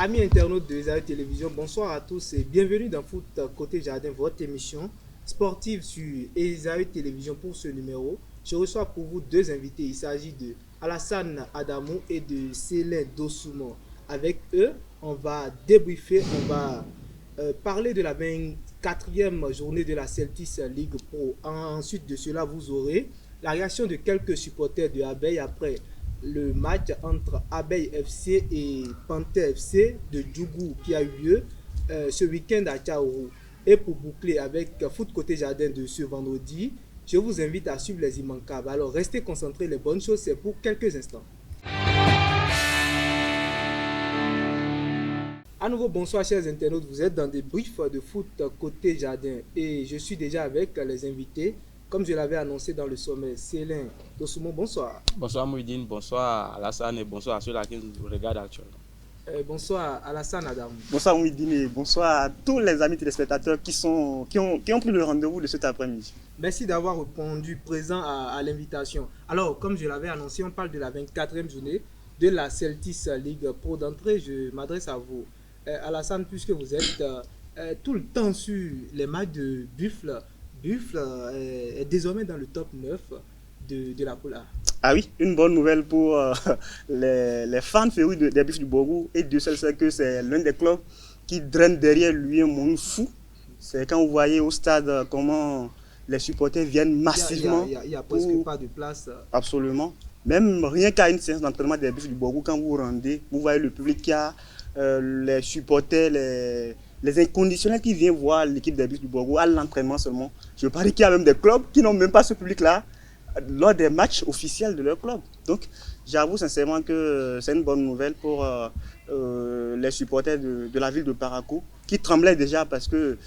Amis internautes de Esaü Télévision, bonsoir à tous et bienvenue dans Foot Côté Jardin, votre émission sportive sur Esaü Télévision pour ce numéro. Je reçois pour vous deux invités. Il s'agit de Alassane Adamou et de Célin Dossoumo. Avec eux, on va débriefer, on va parler de la 24e journée de la Celtics League Pro. Ensuite de cela, vous aurez la réaction de quelques supporters de Abeille après le match entre Abeille FC et Panther FC de Djougou qui a eu lieu ce week-end à Tchaourou. Et pour boucler avec Foot Côté Jardin de ce vendredi, je vous invite à suivre les immanquables. Alors restez concentrés, les bonnes choses, c'est pour quelques instants. À nouveau, bonsoir chers internautes, vous êtes dans des briefs de Foot Côté Jardin et je suis déjà avec les invités. Comme je l'avais annoncé dans le sommet, Célin Dossoumo, bonsoir. Bonsoir Mouidine, bonsoir Alassane et bonsoir à ceux-là qui nous regardent actuellement. Bonsoir Alassane Adam. Bonsoir Mouidine et bonsoir à tous les amis téléspectateurs qui ont pris le rendez-vous de cet après-midi. Merci d'avoir répondu présent à l'invitation. Alors, comme je l'avais annoncé, on parle de la 24e journée de la Celtics League Pro. D'entrée, je m'adresse à vous. Alassane, puisque vous êtes tout le temps sur les matchs de Buffle. Buffle est désormais dans le top 9 de la poule A. Ah oui, une bonne nouvelle pour les fans férus des Buffles du Borgou. Et Dieu seul sait que c'est l'un des clubs qui draine derrière lui un monde fou. C'est quand vous voyez au stade comment les supporters viennent massivement. Il n'y a presque pas de place. Absolument. Même rien qu'à une séance d'entraînement des Buffles du Borgou, quand vous vous rendez, vous voyez le public qui a les supporters, les inconditionnels qui viennent voir l'équipe des Buffles du Borgou à l'entraînement seulement. Je parie qu'il y a même des clubs qui n'ont même pas ce public-là lors des matchs officiels de leur club. Donc, j'avoue sincèrement que c'est une bonne nouvelle pour les supporters de la ville de Parakou qui tremblaient déjà parce que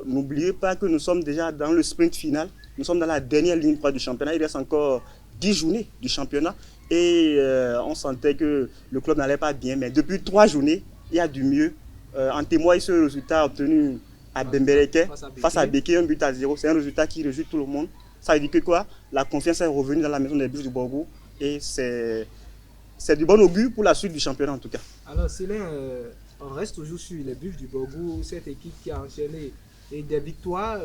n'oubliez pas que nous sommes déjà dans le sprint final. Nous sommes dans la dernière ligne droite du championnat. Il reste encore 10 journées du championnat et on sentait que le club n'allait pas bien. Mais depuis 3 journées, il y a du mieux. En témoigne ce résultat obtenu à Bembereke face à Béké, 1-0. C'est un résultat qui réjouit tout le monde. Ça veut dire que quoi? La confiance est revenue dans la maison des Buffles du Borgou et c'est du bon augure pour la suite du championnat en tout cas. Alors Célin, on reste toujours sur les Buffles du Borgou, cette équipe qui a enchaîné des victoires.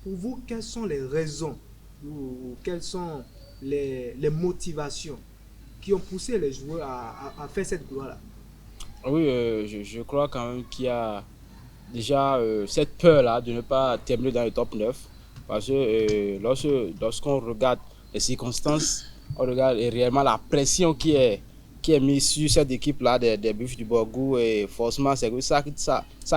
Pour vous, quelles sont les raisons ou quelles sont les motivations qui ont poussé les joueurs à faire cette gloire-là? Oui, je crois quand même qu'il y a déjà cette peur-là de ne pas terminer dans le top 9. Parce que lorsqu'on regarde les circonstances, on regarde réellement la pression qui est mise sur cette équipe-là des Buffles du Borgou. Et forcément, c'est que ça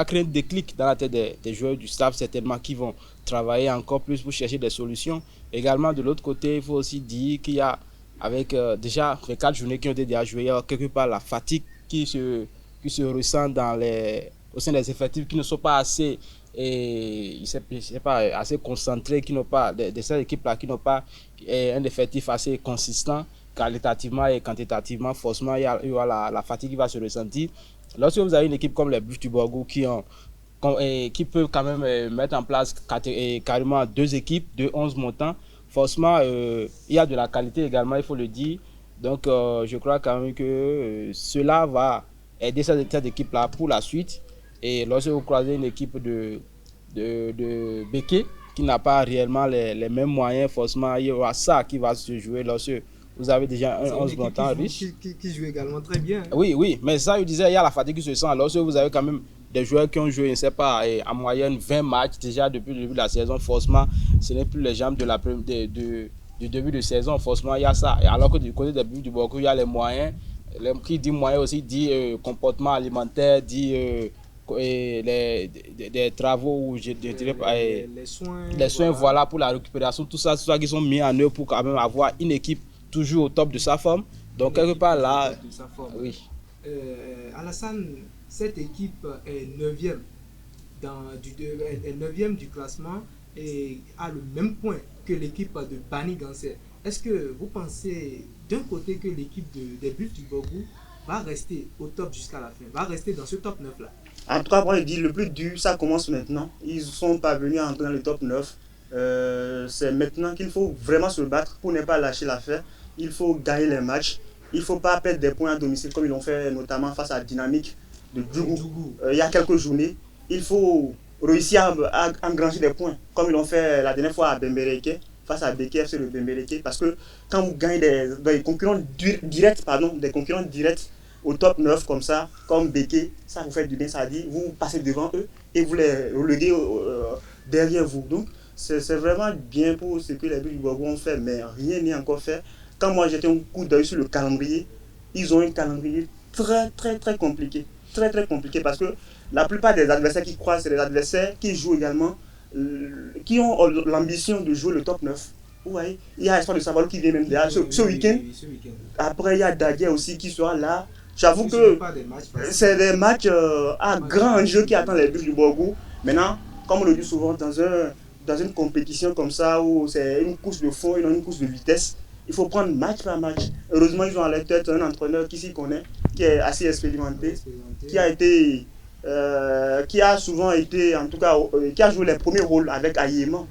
crée un déclic dans la tête des joueurs du staff, certainement, qui vont travailler encore plus pour chercher des solutions. Également, de l'autre côté, il faut aussi dire qu'il y a, avec déjà les 4 journées qui ont été déjà jouées, il y a quelque part la fatigue qui se ressent au sein des effectifs qui ne sont pas assez assez concentrés, qui n'ont pas de cette équipe-là qui n'ont pas un effectif assez consistant qualitativement et quantitativement. Forcément, il y aura la fatigue qui va se ressentir. Lorsque vous avez une équipe comme les Buffles du Borgou qui peut quand même mettre en place carrément 2 équipes de 11 montants, forcément, il y a de la qualité également, il faut le dire. Donc, je crois quand même que cela va aider cette équipe-là pour la suite. Et lorsque vous croisez une équipe de Béké qui n'a pas réellement les mêmes moyens, forcément, il y aura ça qui va se jouer lorsque vous avez déjà un 11 montants riche. Qui joue également très bien. Oui, mais ça, je disais, il y a la fatigue qui se sent. Lorsque vous avez quand même des joueurs qui ont joué, je ne sais pas, en moyenne 20 matchs déjà depuis le début de la saison, forcément, ce n'est plus les jambes du début de saison, forcément, il y a ça. Et alors que du côté des Buffles du Borgou, il y a les moyens. Qui dit moyens aussi dit comportement alimentaire, dit des travaux où je dirais les soins voilà pour la récupération, tout ça qui sont mis en œuvre pour quand même avoir une équipe toujours au top de sa forme. Donc quelque part là, oui. Alassane, cette équipe est 9e est 9e du classement et a le même point que l'équipe de Bani Gansé. Est-ce que vous pensez d'un côté que l'équipe des Buffles du Borgou va rester au top jusqu'à la fin, va rester dans ce top 9 là? En tout cas, moi je dis le plus dur, ça commence maintenant. Ils sont parvenus à entrer dans le top 9. C'est maintenant qu'il faut vraiment se battre pour ne pas lâcher l'affaire. Il faut gagner les matchs. il ne faut pas perdre des points à domicile comme ils l'ont fait notamment face à Dynamique de Djougou Djougou. il y a quelques journées. Il faut réussir à engranger des points comme ils l'ont fait la dernière fois à Bembereke face à BKFC de Bembereke, parce que quand vous gagnez des concurrents directs, des concurrents directs au top 9 comme ça, comme Beke, ça vous fait du bien, ça dit, vous passez devant eux et vous les reléguez derrière vous. Donc c'est vraiment bien pour ce que les Buffs du Borgo ont fait, mais rien n'est encore fait. Quand moi j'étais un coup d'œil sur le calendrier, ils ont un calendrier très compliqué. Très compliqué, parce que la plupart des adversaires qui croisent, c'est des adversaires qui jouent également, qui ont l'ambition de jouer le top 9. Vous voyez, il y a Espoir de Saint-Malo qui vient même derrière ce week-end. Après, il y a Daguerre aussi qui sera là. J'avoue que c'est des matchs à grand enjeu qui attendent les Buffs du Borgo. Maintenant, comme on le dit souvent, dans une compétition comme ça, où c'est une course de fond, une course de vitesse, il faut prendre match par match. Heureusement, ils ont à leur tête un entraîneur qui s'y connaît, qui est assez expérimenté, qui a souvent été, en tout cas, qui a joué les premiers rôles avec Ayema.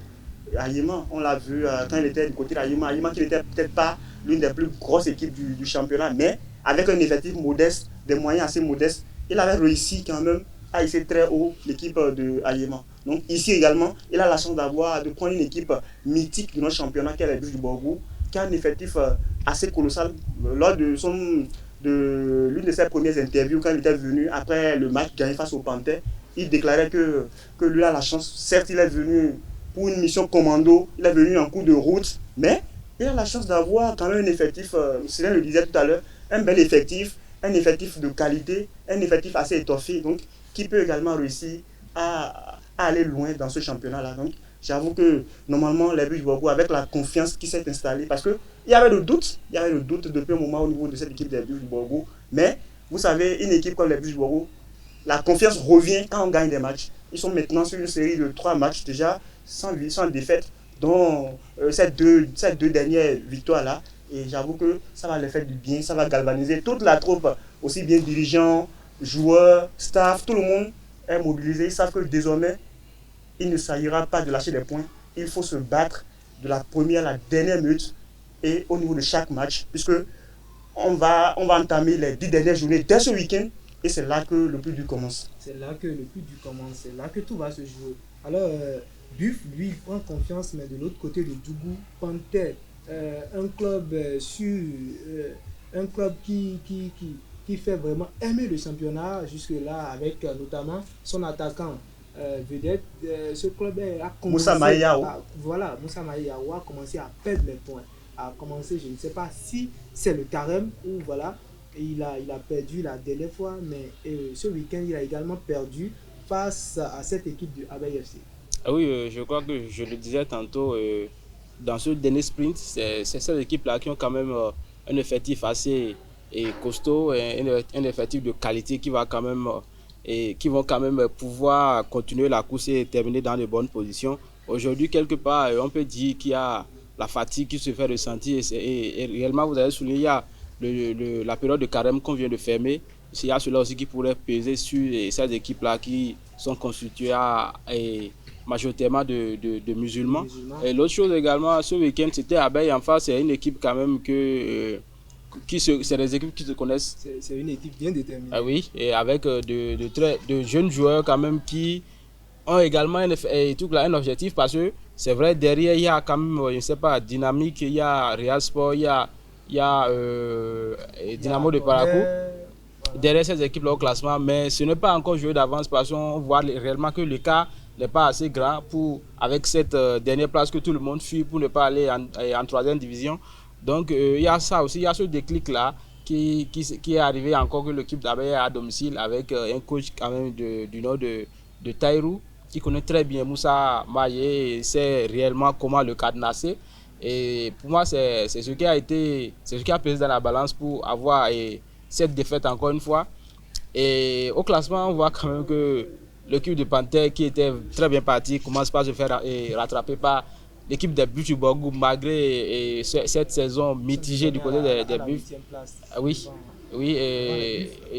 Ayema, on l'a vu quand il était du côté d'Ayema. Ayema qui n'était peut-être pas l'une des plus grosses équipes du championnat, mais avec un effectif modeste, des moyens assez modestes, il avait réussi quand même à hisser très haut l'équipe de Ayema. Donc ici également, il a la chance de prendre une équipe mythique de notre championnat, qui est les Buffs du Borgo, qui a un effectif assez colossal. Lors de l'une de ses premières interviews, quand il était venu après le match gagné face au Panthère, il déclarait que lui a la chance. Certes, il est venu pour une mission commando, il est venu en cours de route, mais il a la chance d'avoir quand même un effectif, Céline le disait tout à l'heure, un bel effectif, un effectif de qualité, un effectif assez étoffé, donc qui peut également réussir à aller loin dans ce championnat-là. Donc j'avoue que normalement les Buffs du Borgo, avec la confiance qui s'est installée, parce qu'il y avait le doute depuis un moment au niveau de cette équipe des Buffs du Borgo, mais vous savez, une équipe comme les Buffs du Borgo, la confiance revient quand on gagne des matchs. Ils sont maintenant sur une série de 3 matchs déjà sans défaite, dont ces deux dernières victoires-là. Et j'avoue que ça va les faire du bien, ça va galvaniser toute la troupe, aussi bien dirigeants, joueurs, staff, tout le monde est mobilisé. Ils savent que désormais, il ne s'agira pas de lâcher des points. Il faut se battre de la première à la dernière minute et au niveau de chaque match, puisque on va entamer les 10 dernières journées dès ce week-end, et c'est là que le plus dur commence. C'est là que le plus dur commence, c'est là que tout va se jouer. Alors, Buff, lui, il prend confiance, mais de l'autre côté, le Djougou, Panthère, un club un club qui fait vraiment aimer le championnat jusque-là, avec notamment son attaquant vedette. Ce club a commencé Moussa Maïaou. Moussa Maïaou a commencé à perdre les points. A commencé, je ne sais pas si c'est le carême ou voilà, il a perdu la dernière fois, mais ce week-end, il a également perdu face à cette équipe du Abeille FC. Ah oui, je crois que je le disais tantôt, dans ce dernier sprint, c'est ces équipes-là qui ont quand même un effectif assez costaud, un effectif de qualité qui va quand même qui vont quand même pouvoir continuer la course et terminer dans de bonnes positions. Aujourd'hui, quelque part, on peut dire qu'il y a la fatigue qui se fait ressentir, et réellement, vous avez souligné, il y a la période de carême qu'on vient de fermer. Il y a cela aussi qui pourrait peser sur ces équipes-là qui sont constituées majoritairement de musulmans. Et l'autre chose également, ce week-end, c'était Abeille en face, c'est une équipe quand même c'est des équipes qui se connaissent. C'est une équipe bien déterminée. Ah oui, et avec de jeunes joueurs quand même qui ont également un objectif, parce que c'est vrai, derrière il y a quand même, je ne sais pas, Dynamique, il y a Real Sport, il y a Dynamo de Parakou. Derrière ces équipes-là au classement, mais ce n'est pas encore joué d'avance, parce qu'on voit réellement que le cas n'est pas assez grand avec cette dernière place que tout le monde fuit pour ne pas aller en troisième division. Donc il y a ça aussi, il y a ce déclic-là qui est arrivé encore, que l'équipe d'Abeille à domicile avec un coach quand même du nord de Taïrou, qui connaît très bien Moussa Maïe et sait réellement comment le cadenasser. Et pour moi, c'est ce qui a pesé dans la balance pour avoir cette défaite encore une fois. Et au classement, on voit quand même que l'équipe de Panthère, qui était très bien partie, commence par se faire rattraper par l'équipe des Buffs du Borgo, malgré cette saison mitigée du côté des Buffs. Oui,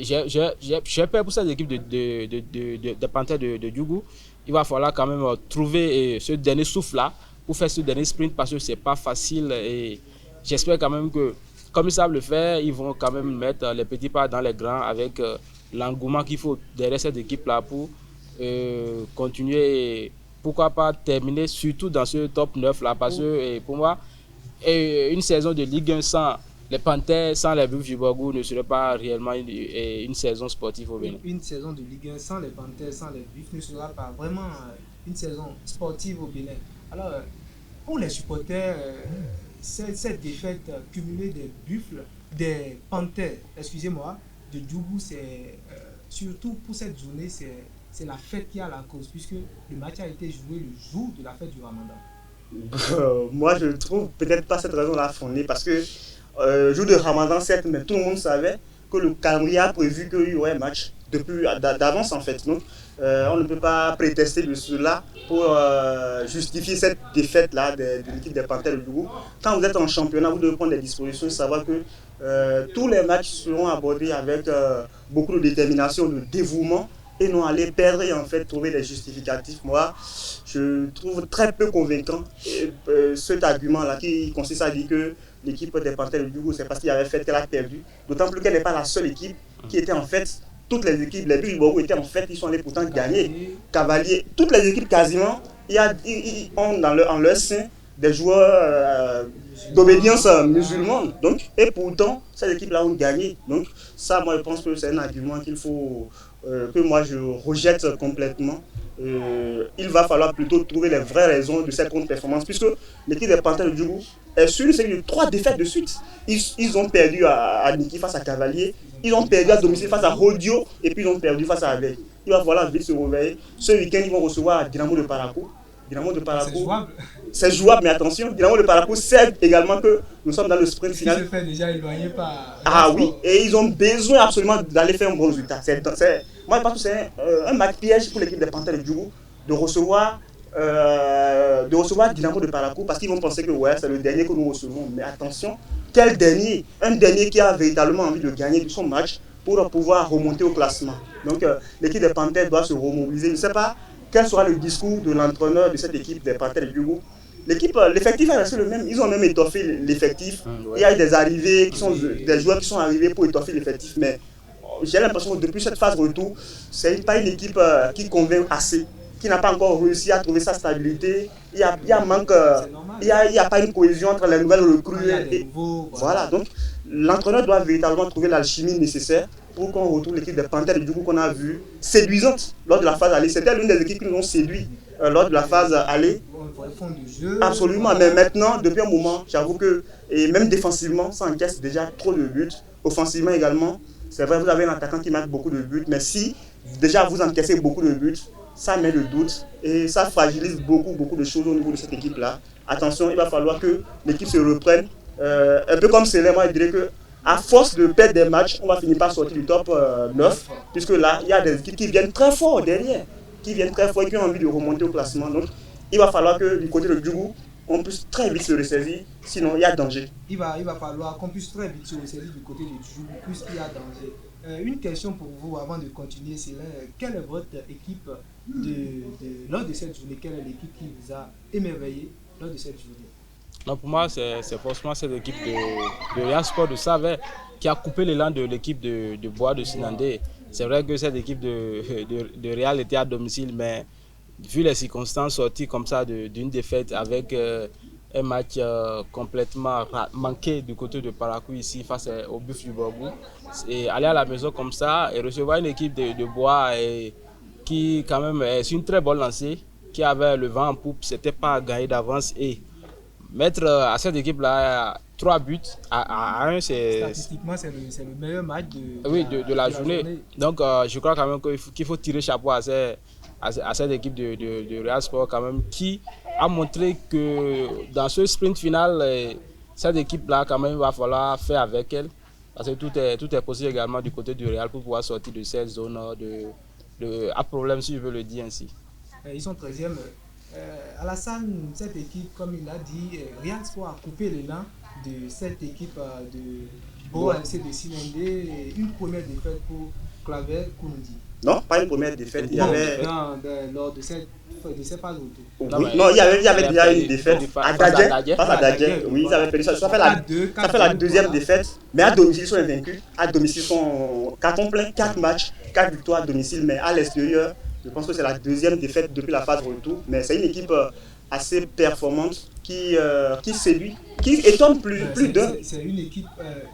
j'ai peur pour cette équipe de Panthère de Djougou. Il va falloir quand même trouver ce dernier souffle-là pour faire ce dernier sprint, parce que c'est pas facile. Et j'espère quand même que comme ils savent le faire, ils vont quand même mettre les petits pas dans les grands avec l'engouement qu'il faut derrière cette équipe-là pour continuer, et pourquoi pas terminer surtout dans ce top 9 là, parce que pour moi, une saison de Ligue 1 sans les Panthères, sans les Buffs du Borgou ne serait pas réellement une saison sportive au Bénin. Une saison de Ligue 1 sans les Panthères, sans les Buffs ne sera pas vraiment une saison sportive au Bénin. Alors, pour les supporters, cette défaite cumulée des Buffles, des Panthères, excusez-moi, de Djougou, c'est surtout pour cette journée, c'est la fête qui a la cause, puisque le match a été joué le jour de la fête du Ramadan. Moi, je trouve peut-être pas cette raison-là fondée parce que jour de Ramadan, certes, mais tout le monde savait que le calendrier a prévu qu'il y aurait un match d'avance en fait. Donc, on ne peut pas prétester de cela pour justifier cette défaite-là de l'équipe des Panthères de Djougou. Quand vous êtes en championnat, vous devez prendre des dispositions, savoir que tous les matchs seront abordés avec beaucoup de détermination, de dévouement, et non aller perdre et en fait trouver des justificatifs. Moi, je trouve très peu convaincant cet argument-là qui consiste à dire que l'équipe des Panthères de Djougou, c'est parce qu'il avait fait qu'elle a perdu. D'autant plus qu'elle n'est pas la seule équipe qui était en fait, toutes les équipes, les Buffs du Borgou étaient en fait, ils sont allés pourtant gagner. Cavalier, toutes les équipes quasiment, ils ont en leur sein des joueurs d'obédience musulmane. Donc, et pourtant, ces équipes-là ont gagné. Donc, ça, moi, je pense que c'est un argument qu'il faut, que moi, je rejette complètement. Il va falloir plutôt trouver les vraies raisons de cette contre-performance, puisque l'équipe des Panthères de Djougou est sur une série de 3 défaites de suite. Ils ont perdu à Niki face à Cavalier, ils ont perdu à domicile face à Rodio, et puis ils ont perdu face à Aveille. Il va falloir vite se réveiller. Ce week-end, ils vont recevoir Dynamo de Parakou. Dynamo de Parakou, c'est jouable, mais attention, Dynamo de Parakou sait également que nous sommes dans le sprint final. Ils se fait déjà éloigner par... Ah oui, et ils ont besoin absolument d'aller faire un bon résultat. Moi, je pense que c'est un match piège pour l'équipe des Panthères de Djougou de recevoir Dynamo de Parakou parce qu'ils vont penser que ouais, c'est le dernier que nous recevons. Mais attention, quel dernier? Un dernier qui a véritablement envie de gagner son match pour pouvoir remonter au classement. Donc l'équipe des Panthères doit se remobiliser. Je ne sais pas quel sera le discours de l'entraîneur de cette équipe des Panthères de Djougou. L'effectif est resté le même. Ils ont même étoffé l'effectif. Il y a eu des arrivées, des joueurs qui sont arrivés pour étoffer l'effectif. Mais j'ai l'impression que depuis cette phase retour, ce n'est pas une équipe qui convainc assez, qui n'a pas encore réussi à trouver sa stabilité. Il y a manque, il y a pas une cohésion entre les nouvelles recrues. Voilà, donc l'entraîneur doit véritablement trouver l'alchimie nécessaire pour qu'on retrouve l'équipe des Panthères de Djougou qu'on a vue séduisante lors de la phase aller. C'était l'une des équipes qui nous ont séduit lors de la phase aller. Absolument, mais maintenant, depuis un moment, j'avoue que, et même défensivement, ça encaisse déjà trop de buts. Offensivement également, c'est vrai, vous avez un attaquant qui marque beaucoup de buts, mais si déjà vous encaissez beaucoup de buts, ça met le doute et ça fragilise beaucoup de choses au niveau de cette équipe-là. Attention, il va falloir que l'équipe se reprenne. Un peu comme Célé, moi je dirais que à force de perdre des matchs, on va finir par sortir du top 9, puisque là, il y a des équipes qui viennent très fort derrière, qui viennent très fort et qui ont envie de remonter au classement. Donc, il va falloir que du côté de Djougou, on puisse très vite se ressaisir, sinon il y a danger. Il va falloir qu'on puisse très vite se ressaisir du côté de Djougou, puisqu'il y a danger. Une question pour vous avant de continuer, c'est quelle est votre équipe lors de cette journée? Quelle est l'équipe qui vous a émerveillé lors de cette journée? Non, pour moi, c'est forcément cette équipe de Real Sport de Savais qui a coupé l'élan de l'équipe de Bois de Sinandé. C'est vrai que cette équipe de Real était à domicile, mais vu les circonstances sorties comme ça d'une défaite avec un match complètement manqué du côté de Parakou ici face au Buffs du Borgou, et aller à la maison comme ça et recevoir une équipe de Bois qui quand même est une très bonne lancée, qui avait le vent en poupe, c'était pas gagné d'avance et mettre à cette équipe-là 3 buts à 1, c'est... Statistiquement, c'est le meilleur match de la journée. Donc, je crois quand même qu'il faut tirer chapeau à cette équipe de Real Sport quand même, qui a montré que dans ce sprint final, cette équipe-là, quand même, il va falloir faire avec elle. Parce que tout est possible également du côté du Real pour pouvoir sortir de cette zone à problème, si je veux le dire ainsi. Ils sont 13e. Alassane, cette équipe, comme il l'a dit, Real Sport a coupé l'élan de cette équipe de Boa FC de Sinandé. Une première défaite pour Claver Kounoudi. Non, pas une première défaite. Il y avait... lors de cette de ces phases retour. Non, il y avait déjà une défaite à Dadje, face à Dadje. Oui, ils avaient perdu ça. Ça fait la deuxième défaite. Mais à domicile, ils sont invaincus. À domicile, ils sont carton plein, 4 matchs, 4 victoires à domicile. Mais à l'extérieur, je pense que c'est la deuxième défaite depuis la phase retour. Mais c'est une équipe assez performante qui séduit, qui étonne plus d'un. C'est une équipe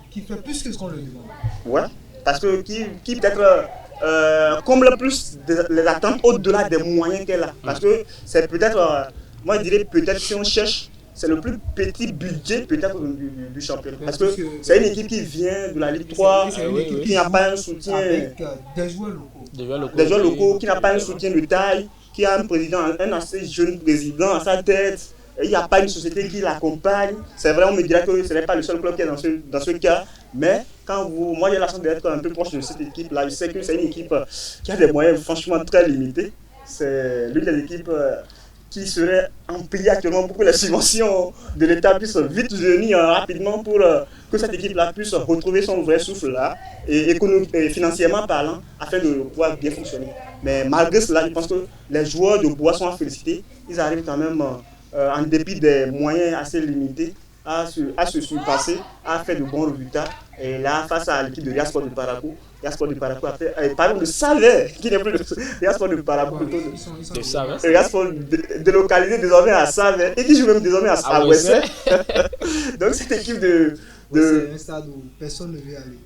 qui fait plus que ce qu'on lui demande. Ouais, parce que qui peut-être comble plus les attentes au-delà des moyens qu'elle a. Parce que c'est peut-être, moi je dirais peut-être si on cherche, c'est le plus petit budget peut-être du championnat. Parce que c'est une équipe qui vient de la Ligue 3, qui n'a pas un soutien. Avec des joueurs locaux. Des joueurs locaux, qui n'a pas un soutien de taille, qui a un président, un assez jeune président à sa tête. Il n'y a pas une société qui l'accompagne. C'est vrai, on me dirait que ce n'est pas le seul club qui est dans ce cas. Mais moi j'ai la chance d'être un peu proche de cette équipe-là. Je sais que c'est une équipe qui a des moyens franchement très limités. C'est l'une des équipes qui serait ampliée actuellement pour que les subventions de l'État puissent vite venir rapidement pour que cette équipe-là puisse retrouver son vrai souffle là, et financièrement parlant, afin de pouvoir bien fonctionner. Mais malgré cela, je pense que les joueurs de Bois sont à féliciter. Ils arrivent quand même, en dépit des moyens assez limités, à se surpasser, à faire de bons résultats. Et là, face à l'équipe de Riasport de Parakou, Riasport de Parakou a fait, pardon, de Savais, qui n'est plus de Riasport de Parakou, de Savais. Riasport délocalisé désormais à Savais, et qui joue même désormais à Ouessé. Donc cette équipe de... C'est un stade où personne ne veut aller.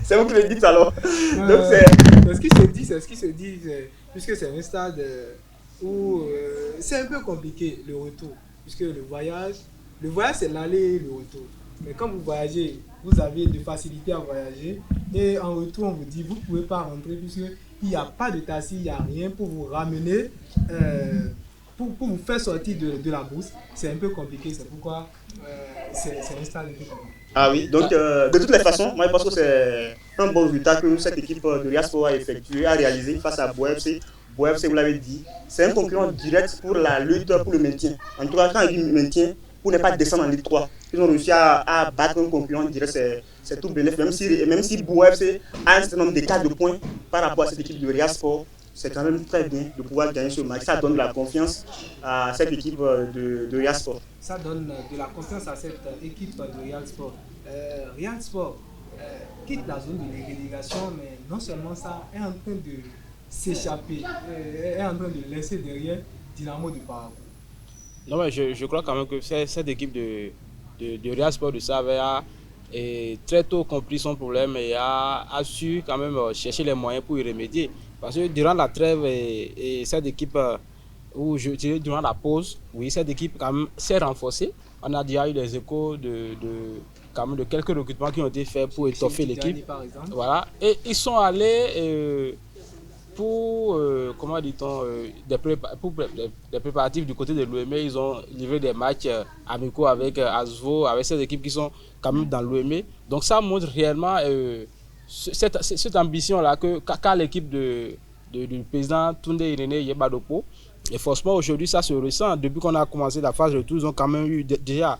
C'est vous qui le dites alors. Donc c'est ce qui se dit, puisque c'est un stade où c'est un peu compliqué le retour, puisque le voyage c'est l'aller et le retour. Mais quand vous voyagez, vous avez de facilité à voyager, et en retour on vous dit vous ne pouvez pas rentrer puisqu'il n'y a pas de taxi, il n'y a rien pour vous ramener, pour vous faire sortir de la bourse. C'est un peu compliqué, c'est pourquoi c'est un stade un peu compliqué. Ah oui, donc de toutes les façons, moi je pense que c'est un bon résultat que cette équipe de Riasport a effectué, a réalisé face à Bois FC. Bois FC, vous l'avez dit, c'est un concurrent direct pour la lutte pour le maintien. En tout cas, quand il dit maintien, pour ne pas descendre en Ligue 3, ils ont réussi à battre un concurrent direct, c'est tout bénéfice. Même si Bois FC a un certain nombre d'écarts de points par rapport à cette équipe de Riasport, c'est quand même très bien de pouvoir gagner ce match. Ça donne de la confiance à cette équipe de Riasport. Ça donne de la confiance à cette équipe de Riasport. Riasport quitte la zone de relégation, mais non seulement ça, est en train de s'échapper, est en train de laisser derrière Dynamo de Parakou. Non, mais je crois quand même que cette équipe de Riasport de Savais a très tôt compris son problème et a su quand même chercher les moyens pour y remédier. Parce que durant la trêve et cette équipe, ou je dirais durant la pause, oui, cette équipe quand même s'est renforcée. On a déjà eu des échos quand même de quelques recrutements qui ont été faits pour étoffer l'équipe. Voilà. Et ils sont allés pour, comment dit-on, des préparatifs du côté de l'OM. Ils ont livré des matchs amicaux avec Asvo, avec ces équipes qui sont quand même dans l'OM. Donc ça montre réellement cette ambition-là qu'a l'équipe du président Tunde Irénée Yebadopo. Et forcément, aujourd'hui, ça se ressent. Depuis qu'on a commencé la phase de retour, ils ont quand même eu déjà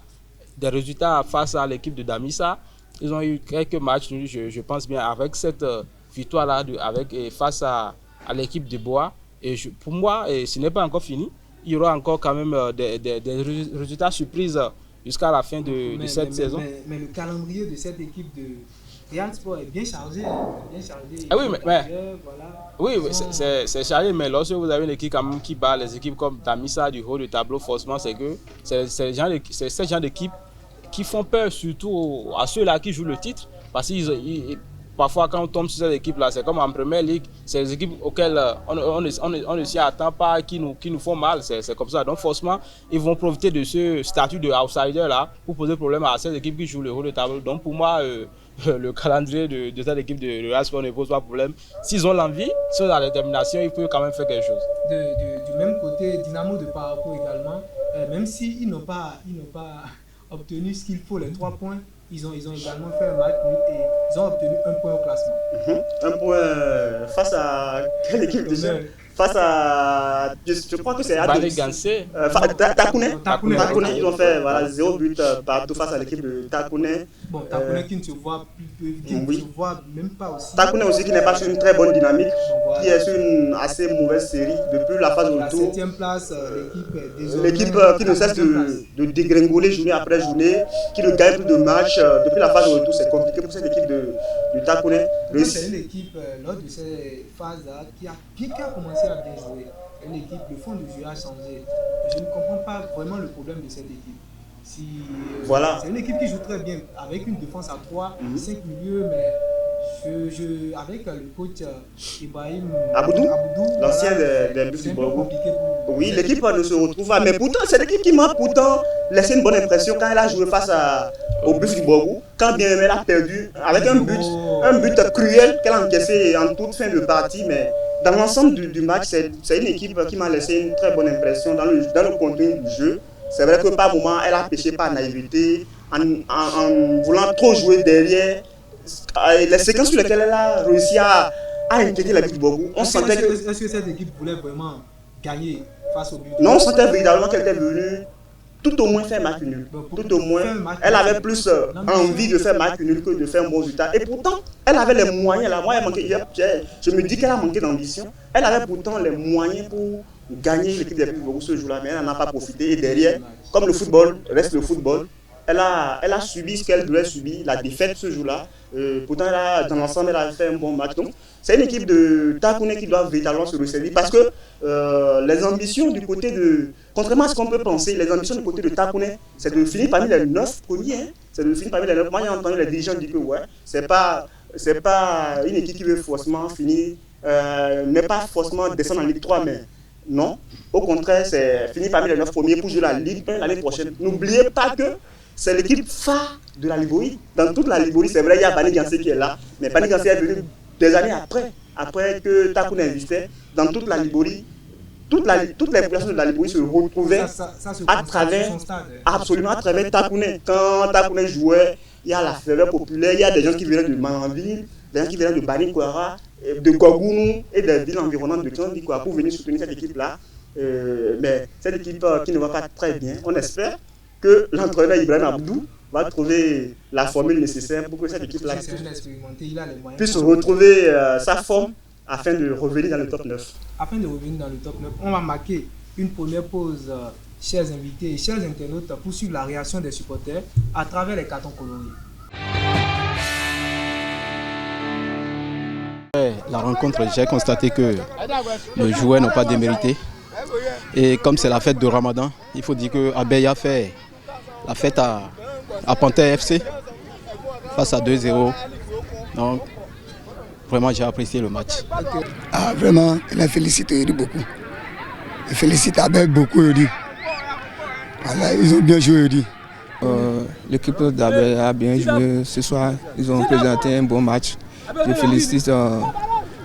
des résultats face à l'équipe de Damissa. Ils ont eu quelques matchs, je pense bien, avec cette victoire-là face à l'équipe de Bois. Et pour moi, ce n'est pas encore fini. Il y aura encore quand même des résultats surprises jusqu'à la fin de cette saison. Mais le calendrier de cette équipe de Riasport est bien chargé. Ah oui, oui, c'est chargé, mais lorsque vous avez une équipe quand même qui bat les équipes comme Damissa du haut du tableau, forcément, c'est que c'est ce genre d'équipe qui font peur surtout à ceux-là qui jouent le titre. Parce que parfois, quand on tombe sur cette équipe-là, c'est comme en première ligue, c'est les équipes auxquelles on ne s'y attend pas, qui nous font mal. C'est comme ça. Donc, forcément, ils vont profiter de ce statut de outsider-là pour poser problème à cette équipe qui joue le haut de tableau. Donc, pour moi, le calendrier de cette équipe de Riasport ne pose pas de problème. S'ils ont l'envie, s'ils ont la détermination, ils peuvent quand même faire quelque chose. Du même côté, Dynamo de Parakou également, même s'ils n'ont pas obtenu ce qu'il faut, les 3 points, ils ont également fait un match et ils ont obtenu 1 point au classement. Un point face à quelle équipe déjà? Face à, je crois que c'est Takouné, ils ont fait 0 but partout face à l'équipe de Takouné. Bon, Takouné qui ne se voit ne se voit même pas aussi. Takouné aussi qui n'est pas sur une très bonne dynamique, qui est sur une assez mauvaise série depuis la phase La retour. 7e place, l'équipe est désormais. L'équipe qui ne cesse de dégringoler journée après journée, qui ne gagne plus de matchs depuis la phase retour. C'est compliqué pour cette équipe de Takouné. C'est une équipe, lors de ces phases-là, qui a commencé à bien jouer. C'est une équipe, le fond de jeu a changé. Je ne comprends pas vraiment le problème de cette équipe. Voilà. C'est une équipe qui joue très bien, avec une défense à 3, 5 milieux, mais avec le coach Ibrahim Aboudou, l'ancien des Bus du Borgo. Oui, l'équipe ne se retrouve pas, mais pourtant, c'est l'équipe qui m'a pourtant laissé une bonne impression quand elle a joué face au Bus du Borgo. Quand bien elle a perdu, avec un but cruel qu'elle a encaissé en toute fin de partie, mais dans l'ensemble du match, c'est une équipe qui m'a laissé une très bonne impression dans le contenu du jeu. C'est vrai que par moment, elle a péché par naïveté, en voulant trop jouer derrière. Les séquences sur lesquelles elle a réussi à inquiéter la Bus du Borgo, on sentait que... Est-ce que cette équipe voulait vraiment gagner face au but? Non, on sentait véritablement qu'elle était venue tout au moins faire match nul. Tout au moins, elle avait plus envie de faire match nul que de faire un bon résultat. Et pourtant, elle avait les moyens. Je me dis qu'elle a manqué d'ambition. Elle avait pourtant les moyens pour gagner l'équipe des Bus du Borgo ce jour-là, mais elle n'en a pas profité. Et derrière, comme le football reste le football, elle a subi ce qu'elle devait subir, la défaite ce jour-là. Pourtant, dans l'ensemble, elle a fait un bon match. Donc, c'est une équipe de Takouné qui doit véritablement se ressaisir parce que les ambitions du côté de... Contrairement à ce qu'on peut penser, les ambitions du côté de Takouné, c'est de finir parmi les 9 premiers. Hein. C'est de finir parmi les 9. Moi, j'ai entendu les dirigeants dire que ouais, c'est pas une équipe qui veut forcément finir, n'est pas forcément descendre en Ligue 3, mais non. Au contraire, c'est finir parmi les 9 premiers pour jouer la Ligue 1 l'année prochaine. N'oubliez pas que c'est l'équipe phare de la Liborie. Dans toute la Liborie, c'est vrai, il y a Bani Gansé qui est là, mais Bani Gansé est venu des années après que Takouné existait. Dans toute la Liborie, toutes les populations de la Liborie se retrouvaient à travers Takouné. Quand Takouné jouait, il y a la ferveur populaire, il y a des gens qui venaient de Manville, des gens qui venaient de Bani Kouara, de Gogounou et des villes environnantes de Kandi pour venir soutenir cette équipe-là. Mais cette équipe qui ne va pas très bien, on espère que l'entraîneur Ibrahim Aboudou va trouver la formule nécessaire pour que cette équipe-là puisse retrouver sa forme afin de revenir dans le top 9. Afin de revenir dans le top 9, on va marquer une première pause, chers invités et chers internautes, pour suivre la réaction des supporters à travers les cartons colorés. La rencontre, j'ai constaté que nos joueurs n'ont pas démérité. Et comme c'est la fête de Ramadan, il faut dire que Abeille a fait la fête à Panthère FC face à 2-0. Donc, vraiment, j'ai apprécié le match. Ah, vraiment, je les félicite beaucoup. Je félicite Abeille beaucoup. Voilà, ils ont bien joué. L'équipe d'Abeille a bien joué ce soir. Ils ont présenté un bon match. Je félicite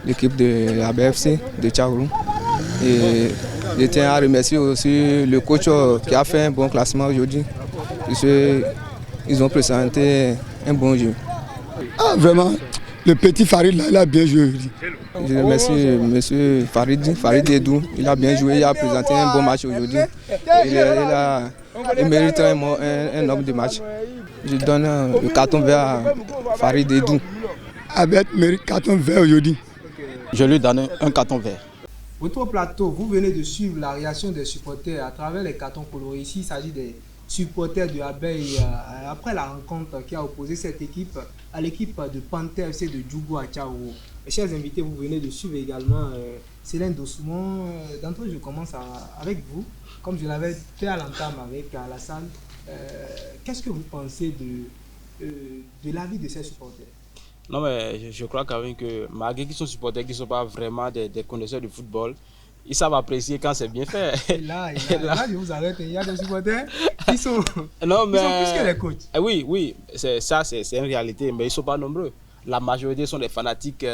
l'équipe de Abeille FC de Tchaourou. Et je tiens à remercier aussi le coach qui a fait un bon classement aujourd'hui. Ils ont présenté un bon jeu. Ah, vraiment, le petit Farid, là, il a bien joué. Je remercie M. Farid Edou. Il a bien joué, il a présenté un bon match aujourd'hui. Il mérite un homme de match. Je donne le carton vert à Farid Edou. Avec mérite carton vert aujourd'hui. Je lui donne un carton vert. Votre plateau, vous venez de suivre la réaction des supporters à travers les cartons colorés. Ici, il s'agit des supporters de Abeille après la rencontre qui a opposé cette équipe à l'équipe de Panthère FC de Djougou à Tchaourou. Chers invités, vous venez de suivre également Céline Dossoumon. D'entrée, je commence avec vous. Comme je l'avais fait à l'entame avec Alassane, qu'est-ce que vous pensez de l'avis de ces supporters? Non, mais je crois quand même que malgré qu'ils sont supporters, qui ne sont pas vraiment des connaisseurs du football, ils savent apprécier quand c'est bien fait. Et là, je vous arrête, il y a des supporters qui sont, plus que les coachs. Oui, c'est une réalité, mais ils ne sont pas nombreux. La majorité sont des fanatiques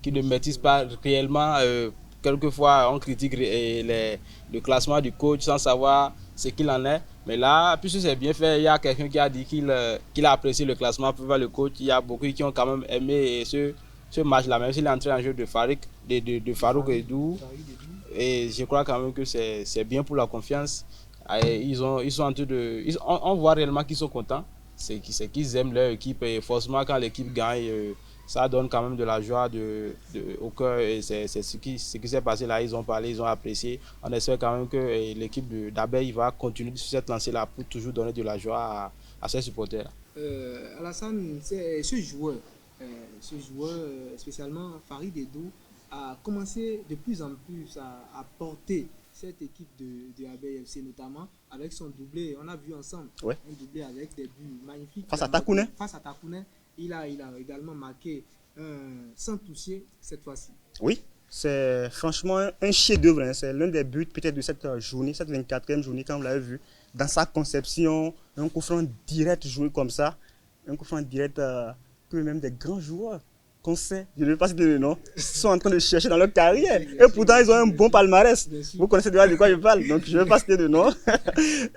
qui ne maîtrisent pas réellement. Quelquefois, on critique le classement du coach sans savoir ce qu'il en est. Mais là, puisque c'est bien fait, il y a quelqu'un qui a dit qu'il a apprécié le classement pour voir le coach. Il y a beaucoup qui ont quand même aimé ce match-là, même s'il est entré en jeu de Farouk Edou. Et je crois quand même que c'est bien pour la confiance. On voit réellement qu'ils sont contents. c'est qu'ils aiment leur équipe et forcément quand l'équipe gagne, ça donne quand même de la joie au cœur et c'est ce qui s'est passé là, ils ont parlé, ils ont apprécié. On espère quand même que l'équipe d'Abeille va continuer sur cette lancée-là pour toujours donner de la joie à ses supporters. Alassane, ce joueur, spécialement Farid Edou, a commencé de plus en plus à porter cette équipe de Abeille FC, notamment avec son doublé. On a vu ensemble un doublé avec des buts magnifiques. Face à Takouné. Il a également marqué sans toucher cette fois-ci. Oui, c'est franchement un chef-d'œuvre. Hein. C'est l'un des buts peut-être de cette journée, cette 24e journée, quand vous l'avez vu. Dans sa conception, un coup franc direct joué comme ça. Un coup franc direct que même des grands joueurs qu'on sait, je ne vais pas citer le nom, sont en train de chercher dans leur carrière. Et pourtant, ils ont un bon palmarès. Vous connaissez déjà de quoi je parle, donc je ne vais pas citer le nom.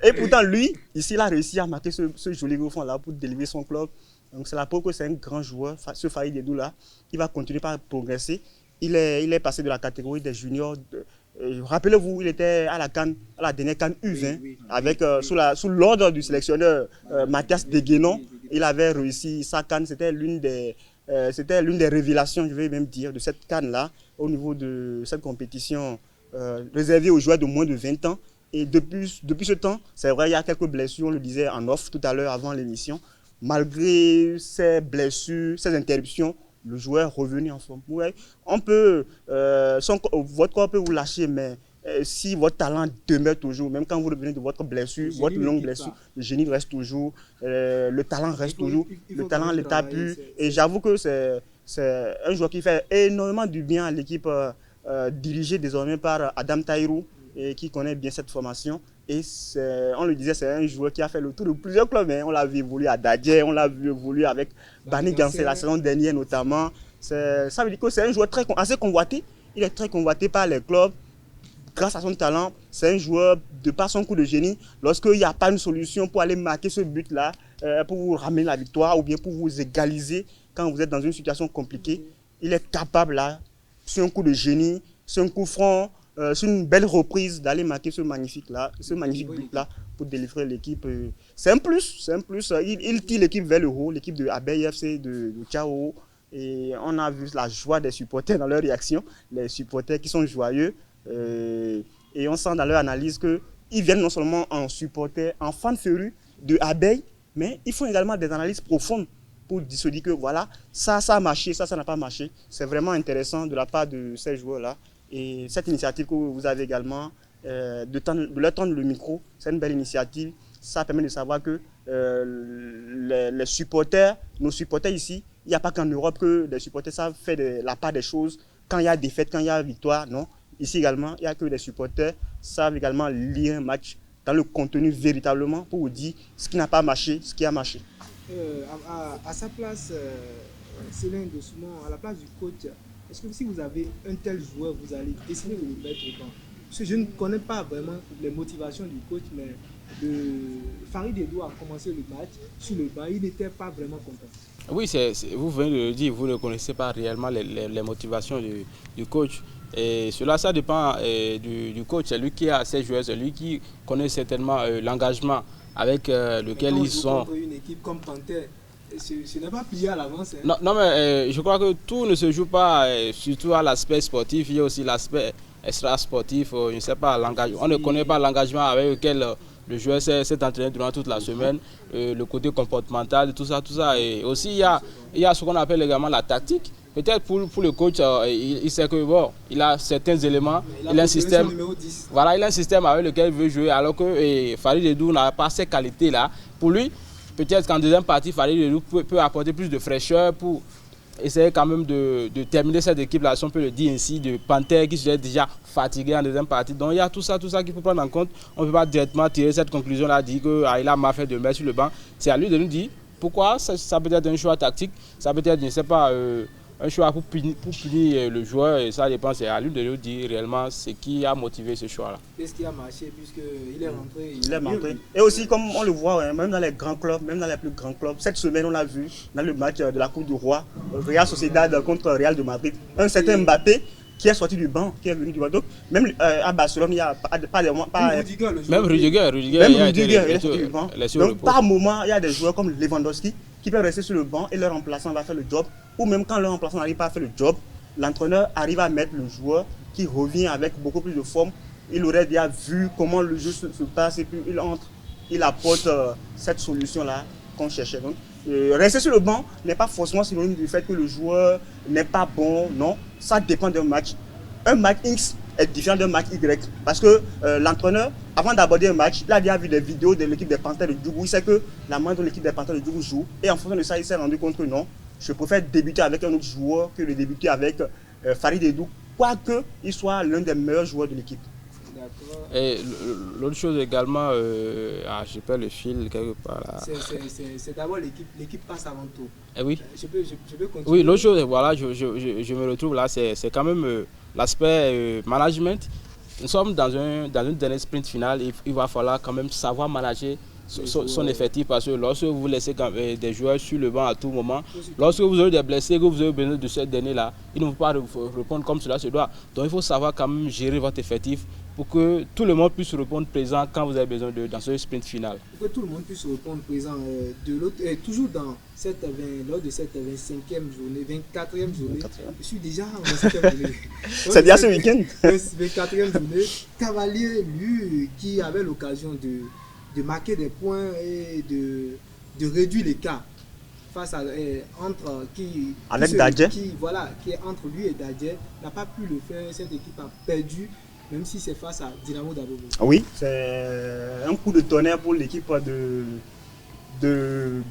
Et pourtant, lui, ici, il a réussi à marquer ce joli gros fond-là pour délivrer son club. Donc c'est la preuve que c'est un grand joueur, ce Farid Edou là, qui va continuer par progresser. Il est passé de la catégorie des juniors. Rappelez-vous, il était à la CAN, à la dernière CAN U20, avec sous l'ordre du sélectionneur Mathias Deguenon. Il avait réussi sa CAN, c'était l'une des révélations, je vais même dire, de cette CAN là, au niveau de cette compétition réservée aux joueurs de moins de 20 ans. Et depuis ce temps, c'est vrai, il y a quelques blessures, on le disait en off tout à l'heure avant l'émission. Malgré ces blessures, ces interruptions, le joueur est revenu en forme. Ouais, on peut, votre corps peut vous lâcher, mais si votre talent demeure toujours, même quand vous revenez de votre blessure, votre longue blessure, le génie reste toujours, le talent reste toujours, le talent ne l'état plus. Et j'avoue que c'est un joueur qui fait énormément du bien à l'équipe dirigée désormais par Adam Taïrou, et qui connaît bien cette formation. Et on le disait, c'est un joueur qui a fait le tour de plusieurs clubs. Hein. On l'a vu évoluer à Dadje, on l'a vu évoluer avec Bani Gansé la saison dernière notamment. Ça veut dire que c'est un joueur assez convoité. Il est très convoité par les clubs. Grâce à son talent, c'est un joueur de par son coup de génie. Lorsqu'il n'y a pas une solution pour aller marquer ce but-là, pour vous ramener la victoire ou bien pour vous égaliser quand vous êtes dans une situation compliquée, il est capable là, sur un coup de génie, sur un coup franc, c'est une belle reprise d'aller marquer ce magnifique but-là pour délivrer l'équipe. C'est un plus. Il tire l'équipe vers le haut, l'équipe de Abeille FC de Tchao. Et on a vu la joie des supporters dans leur réaction, les supporters qui sont joyeux. Et on sent dans leur analyse qu'ils viennent non seulement en supporters, en fans férus de Abeille, mais ils font également des analyses profondes pour se dire que voilà, ça a marché, ça n'a pas marché. C'est vraiment intéressant de la part de ces joueurs-là. Et cette initiative que vous avez également, de leur tendre le micro, c'est une belle initiative. Ça permet de savoir que les supporters, nos supporters ici, il n'y a pas qu'en Europe que les supporters savent faire la part des choses. Quand il y a défaite, quand il y a victoire, non. Ici également, il n'y a que les supporters savent également lire un match dans le contenu véritablement pour vous dire ce qui n'a pas marché, ce qui a marché. À sa place, Céline Dossouman, à la place du coach, est-ce que si vous avez un tel joueur, vous allez décider de le mettre au banc? Parce que je ne connais pas vraiment les motivations du coach, mais Farid Edou a commencé le match sur le banc, il n'était pas vraiment content. Oui, vous venez de le dire, vous ne connaissez pas réellement les motivations du coach. Et cela, ça dépend du coach. C'est lui qui a ses joueurs, c'est lui qui connaît certainement l'engagement avec lequel ils sont. Contre une équipe comme Panthère, ce n'est pas plié à l'avance. Hein. Non, mais je crois que tout ne se joue pas surtout à l'aspect sportif. Il y a aussi l'aspect extra-sportif. Je ne sais pas, on ne connaît pas l'engagement avec lequel le joueur s'est entraîné durant toute la semaine, le côté comportemental, tout ça. Et aussi, il y a ce qu'on appelle également la tactique. Peut-être pour le coach, il sait que bon, il a certains éléments, il a un système. Voilà, il a un système avec lequel il veut jouer, alors que Farid Edou n'a pas ces qualités-là. Pour lui, peut-être qu'en deuxième partie, Farid Edou peut apporter plus de fraîcheur pour essayer quand même de terminer cette équipe-là, si on peut le dire ainsi, de Panthère qui serait déjà fatigué en deuxième partie. Donc il y a tout ça qu'il faut prendre en compte. On ne peut pas directement tirer cette conclusion-là, dire qu'il a mal fait de mettre sur le banc. C'est à lui de nous dire pourquoi ça peut être un choix tactique, ça peut être, je ne sais pas, un choix pour punir le joueur, et ça dépend, c'est à lui de nous dire réellement ce qui a motivé ce choix-là. Qu'est-ce qui a marché puisqu'il est rentré? Il est rentré. Et aussi, comme on le voit, même dans les grands clubs, même dans les plus grands clubs, cette semaine, on l'a vu dans le match de la Coupe du Roi, Real Sociedad contre Real de Madrid, un certain Mbappé qui est sorti du banc, qui est venu du banc. Donc, même à Barcelone, il n'y a pas de même Rudiger, il est sorti du banc. Donc, par moment, il y a des joueurs comme Lewandowski qui peuvent rester sur le banc et leur remplaçant va faire le job. Ou même quand leur remplaçant n'arrive pas à faire le job, l'entraîneur arrive à mettre le joueur qui revient avec beaucoup plus de forme. Il aurait déjà vu comment le jeu se passe et puis il entre, il apporte cette solution-là qu'on cherchait. Donc, rester sur le banc n'est pas forcément synonyme du fait que le joueur n'est pas bon, non. Ça dépend d'un match. Un match X est différent d'un match Y. Parce que l'entraîneur, avant d'aborder un match, il a déjà vu des vidéos de l'équipe des Panthers de Djougou. Il sait que la main de l'équipe des Panthers de Djougou joue. Et en fonction de ça, il s'est rendu compte que non, je préfère débuter avec un autre joueur que de débuter avec Farid Edou, quoique il soit l'un des meilleurs joueurs de l'équipe. Et l'autre chose également, je perds le fil quelque part là. C'est d'abord l'équipe passe avant tout. Oui. Je peux continuer. Oui, l'autre chose, voilà, je me retrouve là, c'est quand même l'aspect management. Nous sommes dans une dernière sprint finale, il va falloir quand même savoir manager son effectif parce que lorsque vous laissez des joueurs sur le banc à tout moment, lorsque vous aurez des blessés, que vous avez besoin de cette dernier là, ils ne vont pas répondre comme cela se doit. Donc il faut savoir quand même gérer votre effectif pour que tout le monde puisse répondre présent quand vous avez besoin dans ce sprint final. Pour que tout le monde puisse répondre présent toujours lors de cette 25e journée, 24e journée, je suis déjà en 25e journée. C'est déjà ce week-end. 24e journée, Cavalier, lui, qui avait l'occasion de marquer des points et de réduire l'écart face à qui est entre lui et Dadje, n'a pas pu le faire. Cette équipe a perdu, même si c'est face à Dynamo d'Abomey. Oui, c'est un coup de tonnerre pour l'équipe des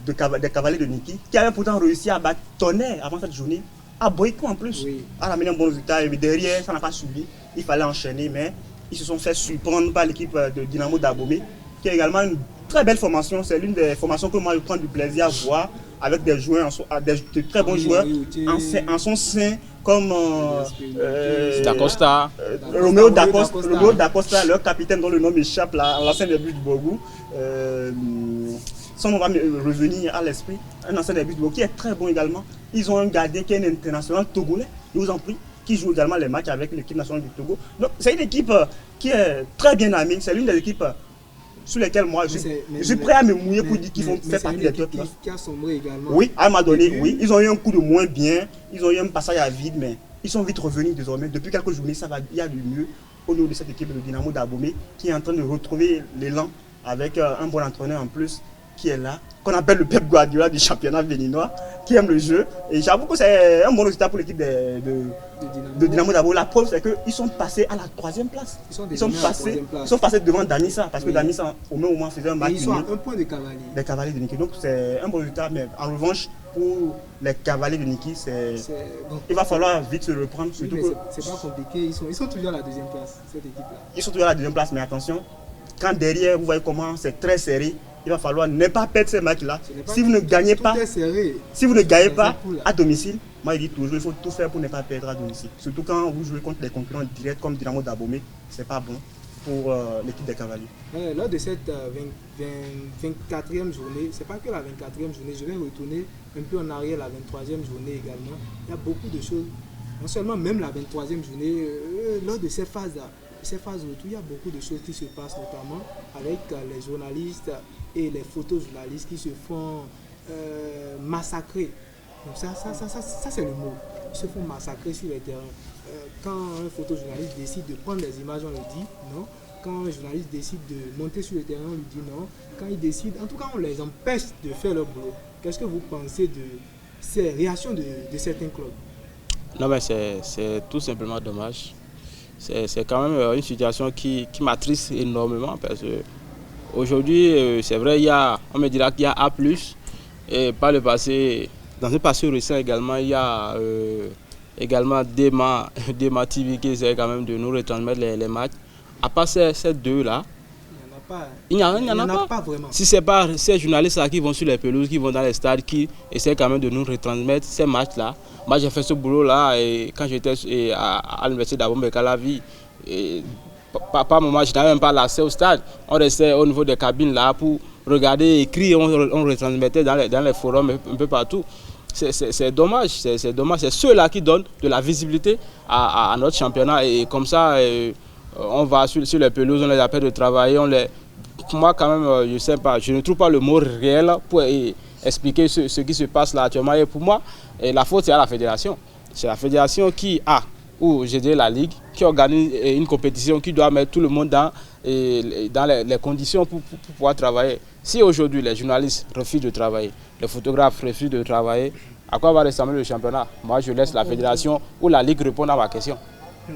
Cavaliers de Niki, qui avait pourtant réussi à battre Tonnerre avant cette journée, à Boyko en plus, à ramener un bon résultat. Et derrière, ça n'a pas suivi, il fallait enchaîner, mais ils se sont fait surprendre par l'équipe de Dynamo d'Abomey, qui a également une très belle formation. C'est l'une des formations que moi je prends du plaisir à voir, avec des joueurs, de très bons joueurs en son sein, comme Dacosta, Romeo Dacosta, leur capitaine dont le nom m'échappe, l'ancien des buts du Borgou. Son nom va me revenir à l'esprit, un ancien des buts du Borgou qui est très bon également. Ils ont un gardien qui est un international togolais, je vous en prie, qui joue également les matchs avec l'équipe nationale du Togo. Donc c'est une équipe qui est très bien amie, c'est l'une des équipes sur lesquels moi je suis prêt à me mouiller pour dire qu'ils font faire partie des top. Qui a sombré également. Oui, à un moment donné, oui, ils ont eu un coup de moins bien, ils ont eu un passage à vide, mais ils sont vite revenus désormais. Depuis quelques journées, il y a du mieux au niveau de cette équipe de Dynamo d'Abomey qui est en train de retrouver l'élan avec un bon entraîneur en plus qui est là, qu'on appelle le Pep Guardiola du championnat béninois, qui aime le jeu. Et j'avoue que c'est un bon résultat pour l'équipe de Dynamo d'Abomey. La preuve, c'est qu'ils sont passés à la 3e place. Ils sont passés devant Danissa, parce que Danissa, au même moment, faisait un match. Ils sont à un point de Cavalier. Des Cavaliers de Niki. Donc c'est un bon résultat, mais en revanche, pour les Cavaliers de Niki, il va falloir vite se reprendre. Oui, mais c'est pas compliqué, ils sont toujours à la 2e place, cette équipe-là. Ils sont toujours à la 2e place, mais attention, quand derrière, vous voyez comment c'est très serré, il va falloir ne pas perdre ces matchs-là. Si vous ne gagnez pas, à domicile, moi je dis toujours, il faut tout faire pour ne pas perdre à domicile. Surtout quand vous jouez contre des concurrents directs comme Dynamo d'Abomey, c'est pas bon pour l'équipe des Cavaliers. Lors de cette 24e journée, c'est pas que la 24e journée, je vais retourner un peu en arrière, la 23e journée également. Il y a beaucoup de choses, non seulement même la 23e journée, lors de ces phases-là, retour, il y a beaucoup de choses qui se passent, notamment avec les journalistes et les photojournalistes qui se font massacrer. Donc ça c'est le mot. Ils se font massacrer sur les terrains. Quand un photojournaliste décide de prendre des images, on lui dit non. Quand un journaliste décide de monter sur le terrain, on lui dit non. Quand il décide, en tout cas on les empêche de faire leur boulot. Qu'est-ce que vous pensez de ces réactions de certains clubs? Non mais c'est tout simplement dommage. C'est quand même une situation qui m'attriste énormément parce que aujourd'hui, c'est vrai, on me dira qu'il y a A+, et par le passé, dans le passé récent également, il y a également Dema TV qui essaie quand même de nous retransmettre les matchs. À part ces deux-là, il n'y en a pas vraiment. Si ce n'est pas ces journalistes-là qui vont sur les pelouses, qui vont dans les stades, qui essaient quand même de nous retransmettre ces matchs-là. Moi, j'ai fait ce boulot-là quand j'étais à l'université d'Abomey-Calavi. Par moment, je n'avais même pas l'accès au stade. On restait au niveau des cabines là pour regarder, écrire, on retransmettait dans les forums un peu partout. c'est dommage. C'est dommage. C'est ceux-là qui donnent de la visibilité à notre championnat. Et comme ça, on va sur les pelouses, on les appelle de travailler. Pour moi, quand même, je sais pas, je ne trouve pas le mot réel pour expliquer ce qui se passe là actuellement. Et pour moi, la faute, c'est à la fédération. C'est la fédération qui a, ou je dirais la ligue, qui organise une compétition qui doit mettre tout le monde dans les conditions pour pouvoir travailler. Si aujourd'hui les journalistes refusent de travailler, les photographes refusent de travailler, à quoi va ressembler le championnat? Moi, je laisse la fédération ou la ligue répondre à ma question.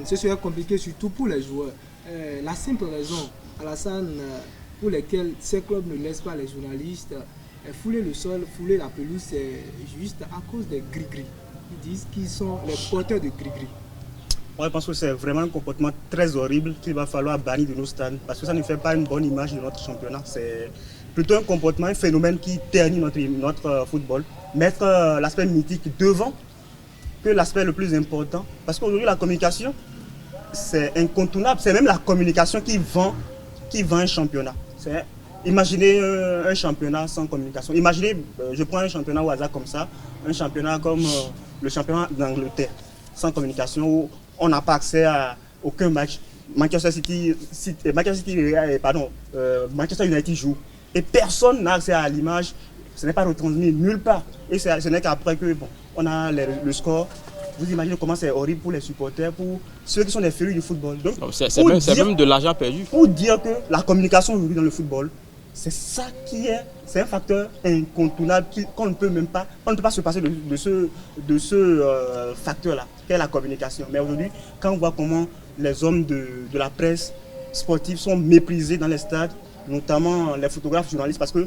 Ce serait compliqué surtout pour les joueurs. La simple raison, Alassane, pour lesquelles ces clubs ne laissent pas les journalistes fouler le sol, fouler la pelouse, c'est juste à cause des gris-gris. Ils disent qu'ils sont les porteurs de gris-gris. Moi, je pense que c'est vraiment un comportement très horrible qu'il va falloir bannir de nos stades parce que ça ne fait pas une bonne image de notre championnat. C'est plutôt un comportement, un phénomène qui ternit notre football. Mettre l'aspect mythique devant que l'aspect le plus important. Parce qu'aujourd'hui, la communication, c'est incontournable. C'est même la communication qui vend un championnat. Imaginez un championnat sans communication. Imaginez, je prends un championnat au hasard comme ça, un championnat comme le championnat d'Angleterre, sans communication, où on n'a pas accès à aucun match. Manchester United joue et personne n'a accès à l'image. Ce n'est pas retransmis nulle part. Et ce n'est qu'après que on a le score. Vous imaginez comment c'est horrible pour les supporters, pour ceux qui sont des férus du football. C'est même de l'argent perdu. Pour dire que la communication aujourd'hui dans le football, c'est un facteur incontournable qu'on ne peut même pas, on ne peut pas se passer de ce facteur-là, qui est la communication. Mais aujourd'hui, quand on voit comment les hommes de la presse sportive sont méprisés dans les stades, notamment les photographes, journalistes, parce que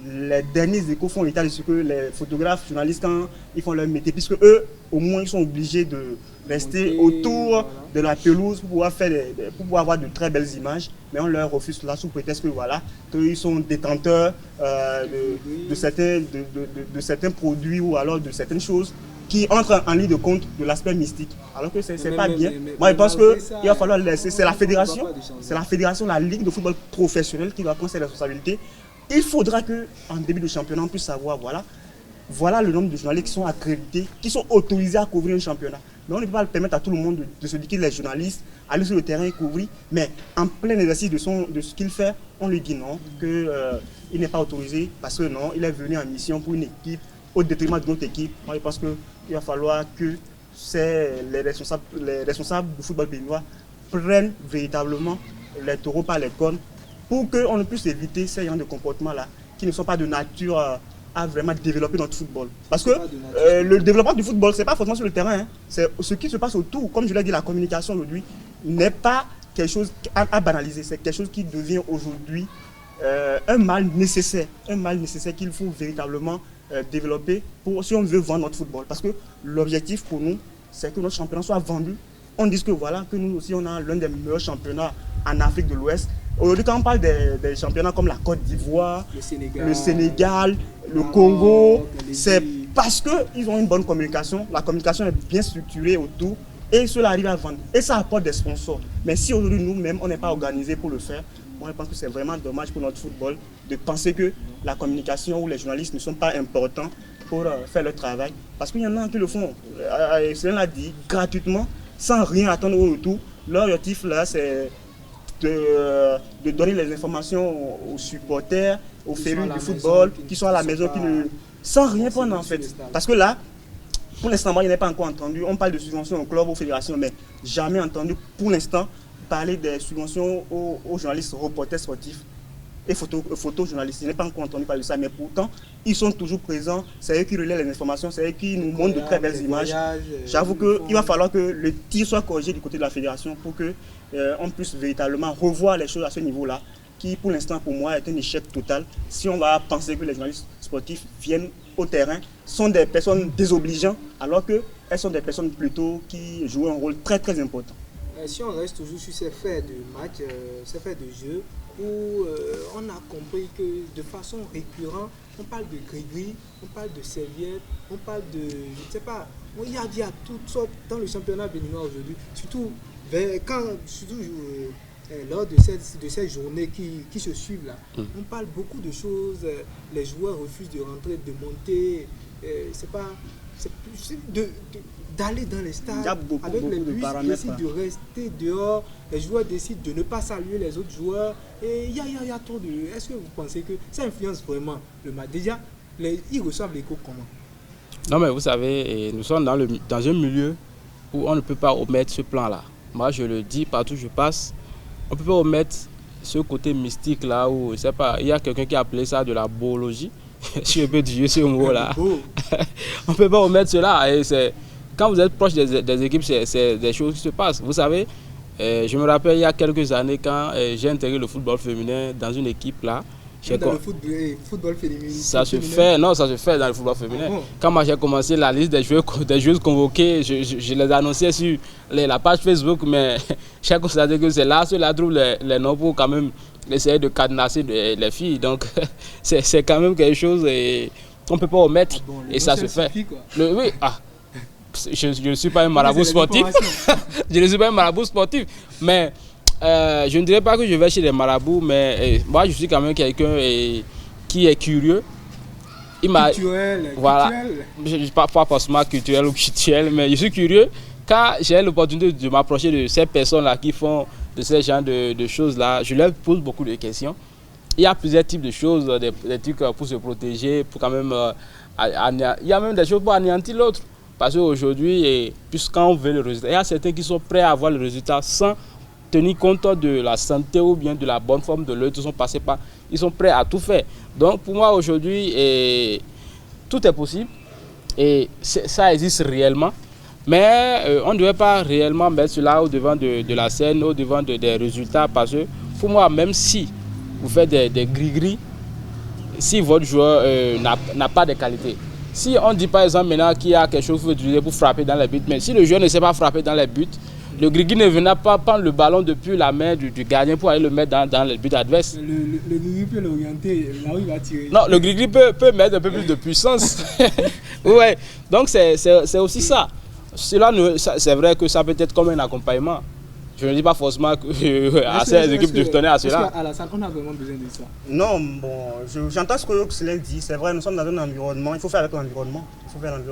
les derniers échos font état de ce que les photographes, journalistes, quand ils font leur métier, puisque eux, au moins, ils sont obligés de rester autour de la pelouse pour pouvoir avoir de très belles images, mais on leur refuse cela sous prétexte que voilà, qu'ils sont détenteurs de certains produits ou alors de certaines choses qui entrent en ligne de compte de l'aspect mystique. Alors que c'est pas bien. Moi, je pense qu'il va falloir laisser. C'est la fédération, la ligue de football professionnel qui va prendre ses responsabilités. Il faudra qu'en début de championnat, on puisse savoir, voilà le nombre de journalistes qui sont accrédités, qui sont autorisés à couvrir un championnat. Mais on ne peut pas permettre à tout le monde de se dire qu'il est journaliste, aller sur le terrain et couvrir. Mais en plein exercice de ce qu'il fait, on lui dit non, qu'il n'est pas autorisé parce que non, il est venu en mission pour une équipe au détriment de notre équipe. Moi, je pense qu'il va falloir que les responsables du football béninois prennent véritablement les taureaux par les cornes pour qu'on ne puisse éviter ces genres de comportements-là qui ne sont pas de nature à vraiment développer notre football. Parce que le développement du football, ce n'est pas forcément sur le terrain. C'est ce qui se passe autour. Comme je l'ai dit, la communication aujourd'hui n'est pas quelque chose à banaliser. C'est quelque chose qui devient aujourd'hui un mal nécessaire. Un mal nécessaire qu'il faut véritablement développer si on veut vendre notre football. Parce que l'objectif pour nous, c'est que notre championnat soit vendu. On dit que que nous aussi, on a l'un des meilleurs championnats en Afrique de l'Ouest. Aujourd'hui, quand on parle des championnats comme la Côte d'Ivoire, le Sénégal, le Congo, c'est parce qu'ils ont une bonne communication. La communication est bien structurée autour et cela arrive à vendre. Et ça apporte des sponsors. Mais si aujourd'hui, nous-mêmes, on n'est pas organisé pour le faire, moi, je pense que c'est vraiment dommage pour notre football de penser que la communication ou les journalistes ne sont pas importants pour faire leur travail. Parce qu'il y en a qui le font, cela l'a dit, gratuitement, sans rien attendre au retour. Leur objectif, là, c'est de donner les informations aux supporters, aux férus du football, qui sont à la maison, sans rien prendre en fait. Parce que là, pour l'instant, moi, je n'ai pas encore entendu, on parle de subventions aux clubs, aux fédérations, mais jamais entendu pour l'instant parler des subventions aux journalistes, reporters sportifs et photojournalistes. Je n'ai pas encore entendu parler de ça, mais pourtant, ils sont toujours présents, c'est eux qui relaient les informations, c'est eux qui nous montrent de très belles images. J'avoue qu'il va falloir que le tir soit corrigé du côté de la fédération pour qu'on puisse véritablement revoir les choses à ce niveau-là, qui pour l'instant pour moi est un échec total. Si on va penser que les journalistes sportifs viennent au terrain, sont des personnes désobligeantes, alors qu'elles sont des personnes plutôt qui jouent un rôle très très important. Si on reste toujours sur ces faits de match, ces faits de jeu, où on a compris que de façon récurrente, on parle de gris-gris, on parle de serviettes, on parle de, je ne sais pas, il y a toutes sortes dans le championnat béninois aujourd'hui, surtout lors de ces journées qui se suivent là, on parle beaucoup de choses, les joueurs refusent de rentrer, de monter, d'aller dans les stades avec les bus, ils décident de rester dehors, les joueurs décident de ne pas saluer les autres joueurs, et il y a trop de... Est-ce que vous pensez que ça influence vraiment le match? Déjà, ils reçoivent l'écho comment? Non mais vous savez, nous sommes dans un milieu où on ne peut pas omettre ce plan-là. Moi je le dis partout où je passe, on ne peut pas omettre ce côté mystique là où, je sais pas, il y a quelqu'un qui a appelé ça de la boologie. Si je peux dire ce mot là. On ne peut pas omettre cela. Et quand vous êtes proche des équipes, c'est des choses qui se passent. Vous savez, je me rappelle il y a quelques années quand j'ai intégré le football féminin dans une équipe là. Dans le football féminin. Ça se fait dans le football féminin. Ah bon? Quand moi j'ai commencé la liste des joueuses convoquées, je les annonçais sur la page Facebook, mais j'ai constaté que c'est là, ceux-là trouvent les noms pour quand même essayer de cadenasser les filles. Donc c'est quand même quelque chose qu'on ne peut pas omettre. Ah bon, et ça se fait. Oui, je ne suis pas un marabout sportif. Je ne suis pas un marabout sportif, mais je ne dirais pas que je vais chez les marabouts, mais moi je suis quand même quelqu'un qui est curieux. Culturel. Pas forcément culturel ou culturel, mais je suis curieux quand j'ai l'opportunité de m'approcher de ces personnes-là qui font de ces genres de choses-là. Je leur pose beaucoup de questions. Il y a plusieurs types de choses, des trucs pour se protéger, pour quand même... il y a même des choses pour anéantir l'autre. Parce qu'aujourd'hui, puisqu'on veut le résultat, il y a certains qui sont prêts à avoir le résultat sans tenir compte de la santé ou bien de la bonne forme de l'autre. Ils sont prêts à tout faire. Donc pour moi aujourd'hui, tout est possible et ça existe réellement. Mais on ne devait pas réellement mettre cela au devant de la scène, au devant des résultats. Parce que pour moi, même si vous faites des gris-gris, si votre joueur n'a pas de qualité, si on dit par exemple maintenant qu'il y a quelque chose qu'il faut utiliser pour frapper dans les buts, mais si le joueur ne sait pas frapper dans les buts, le grigui ne venait pas prendre le ballon depuis la main du gardien pour aller le mettre dans le but adverse. Le grigui peut l'orienter là où il va tirer. Non, le grigui peut mettre un peu plus de puissance. Ouais. Donc c'est aussi ça. Cela, c'est vrai que ça peut être comme un accompagnement. Je ne dis pas forcément à ces équipes de donner à cela. Est-ce qu'à la salle, on a vraiment besoin de ça? Non, bon, j'entends ce que Oxley dit. C'est vrai, nous sommes dans un environnement. Il faut faire avec l'environnement.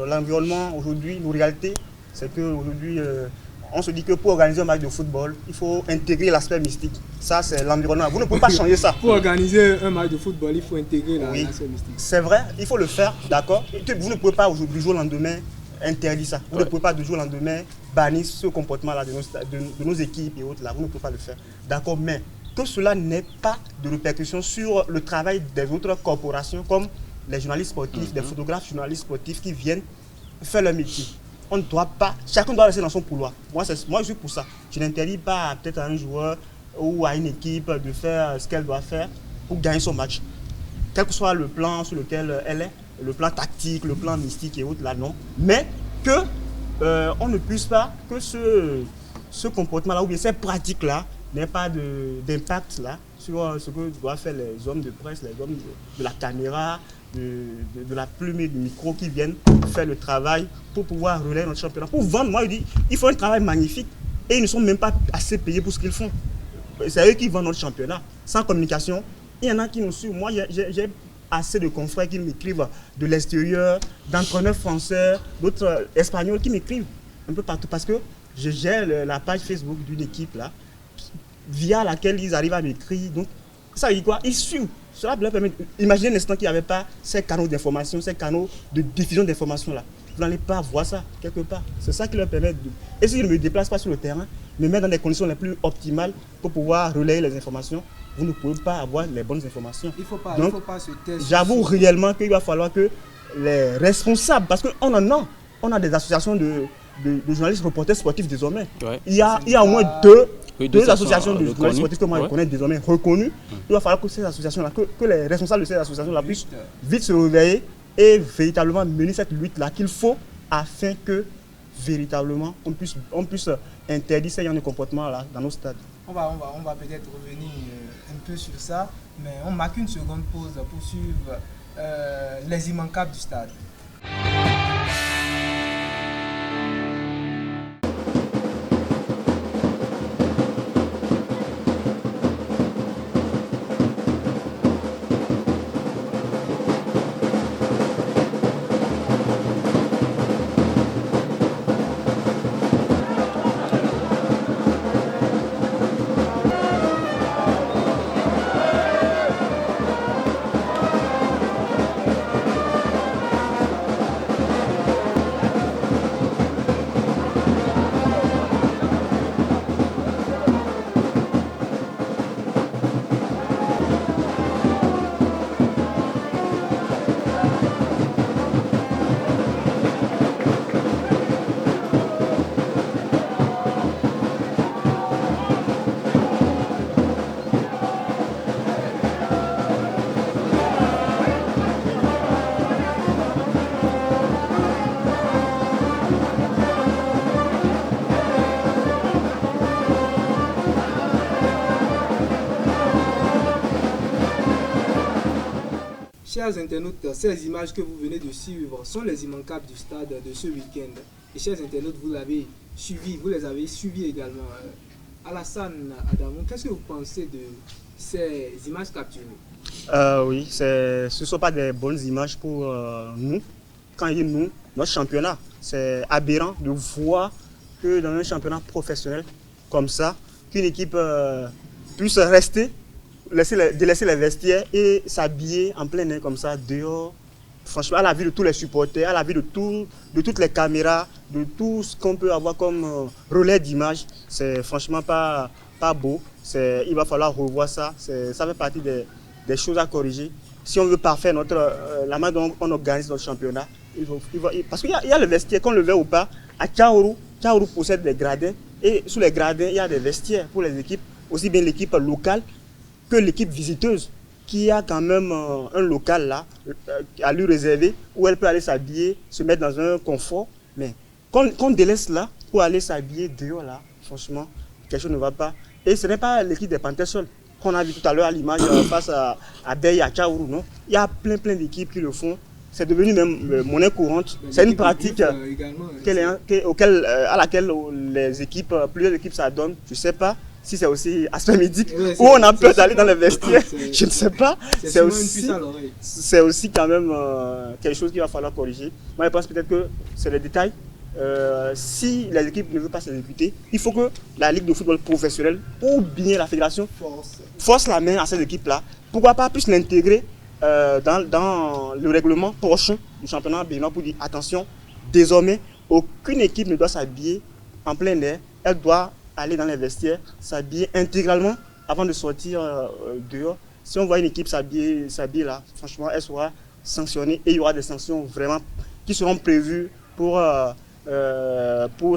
L'environnement, aujourd'hui, nos réalités, c'est qu'aujourd'hui, on se dit que pour organiser un match de football, il faut intégrer l'aspect mystique. Ça, c'est l'environnement. Vous ne pouvez pas changer ça. Pour organiser un match de football, il faut intégrer l'aspect mystique. C'est vrai, il faut le faire, d'accord. Vous ne pouvez pas aujourd'hui, du jour au lendemain, interdire ça. Vous ne pouvez pas du jour au lendemain bannir ce comportement-là de nos équipes et autres là. Vous ne pouvez pas le faire, d'accord. Mais que cela n'ait pas de répercussions sur le travail des autres corporations comme les journalistes sportifs, des photographes journalistes sportifs qui viennent faire leur métier. On ne doit pas, chacun doit rester dans son couloir. Moi je suis pour ça. Je n'interdis pas peut-être à un joueur ou à une équipe de faire ce qu'elle doit faire pour gagner son match. Quel que soit le plan sur lequel elle est, le plan tactique, le plan mystique et autres, là non. Mais que on ne puisse pas, que ce comportement-là ou bien ces pratiques-là n'aient pas d'impact là sur ce que doivent faire les hommes de presse, les hommes de la caméra, de la plume et du micro qui viennent faire le travail pour pouvoir relayer notre championnat. Pour vendre, moi je dis, ils font un travail magnifique et ils ne sont même pas assez payés pour ce qu'ils font. C'est eux qui vendent notre championnat. Sans communication, il y en a qui nous suivent. Moi j'ai assez de confrères qui m'écrivent de l'extérieur, d'entraîneurs français, d'autres espagnols qui m'écrivent un peu partout parce que je gère la page Facebook d'une équipe là, via laquelle ils arrivent à m'écrire. Donc ça veut dire quoi? Ils suivent. Cela leur permet. Imaginez l'instant qu'il n'y avait pas ces canaux d'information, ces canaux de diffusion d'informations là. Vous n'allez pas voir ça quelque part. C'est ça qui leur permet de. Et si je ne me déplace pas sur le terrain, me mettre dans des conditions les plus optimales pour pouvoir relayer les informations, vous ne pouvez pas avoir les bonnes informations. Il ne faut pas se taire. J'avoue réellement qu'il va falloir que les responsables, parce qu'on on a des associations de journalistes reporters sportifs désormais. Ouais. Il y a au moins deux associations de journalistes sportifs que moi je connais désormais reconnues. Il va falloir que ces associations-là, que les responsables de ces associations-là puissent vite se réveiller et véritablement mener cette lutte-là qu'il faut afin que véritablement on puisse interdire ces genres de comportements-là dans nos stades. On va peut-être revenir un peu sur ça, mais on marque une seconde pause pour suivre les immanquables du stade. Chers internautes, ces images que vous venez de suivre sont les immanquables du stade de ce week-end. Et chers internautes, vous les avez suivis également. Alassane Adamou, qu'est-ce que vous pensez de ces images capturées? Oui, ce ne sont pas des bonnes images pour nous. Quand il dit nous, notre championnat, c'est aberrant de voir que dans un championnat professionnel comme ça, qu'une équipe puisse rester, délaisser les vestiaires et s'habiller en plein air comme ça, dehors. Franchement, à la vue de tous les supporters, à la vue de toutes les caméras, de tout ce qu'on peut avoir comme relais d'image, c'est franchement pas beau. Il va falloir revoir ça. Ça fait partie des choses à corriger. Si on veut parfaire la manière dont on organise notre championnat, parce qu'il y a le vestiaire, qu'on le veuille ou pas, à Tchaourou possède des gradins. Et sous les gradins, il y a des vestiaires pour les équipes, aussi bien l'équipe locale que l'équipe visiteuse, qui a quand même un local là, à lui réserver, où elle peut aller s'habiller, se mettre dans un confort. Mais qu'on délaisse là, pour aller s'habiller dehors là, franchement, quelque chose ne va pas. Et ce n'est pas l'équipe des Panthères seule, qu'on a vu tout à l'heure à l'image face à Beille, à Tchaourou, non. Il y a plein d'équipes qui le font. C'est devenu même monnaie courante. C'est une pratique à laquelle plusieurs équipes s'adonnent. Je ne sais pas si c'est aussi astromédique ou on a peur d'aller dans les vestiaires. Je ne sais pas. C'est aussi quand même quelque chose qu'il va falloir corriger. Moi, je pense peut-être que c'est le détail. Si les équipes ne veulent pas s'exécuter, il faut que la Ligue de football professionnelle ou bien la fédération force la main à ces équipes-là. Pourquoi pas puisse l'intégrer dans le règlement prochain du championnat béninois pour dire attention, désormais, aucune équipe ne doit s'habiller en plein air. Elle doit aller dans les vestiaires, s'habiller intégralement avant de sortir dehors. Si on voit une équipe s'habiller là, franchement, elle sera sanctionnée et il y aura des sanctions vraiment qui seront prévues pour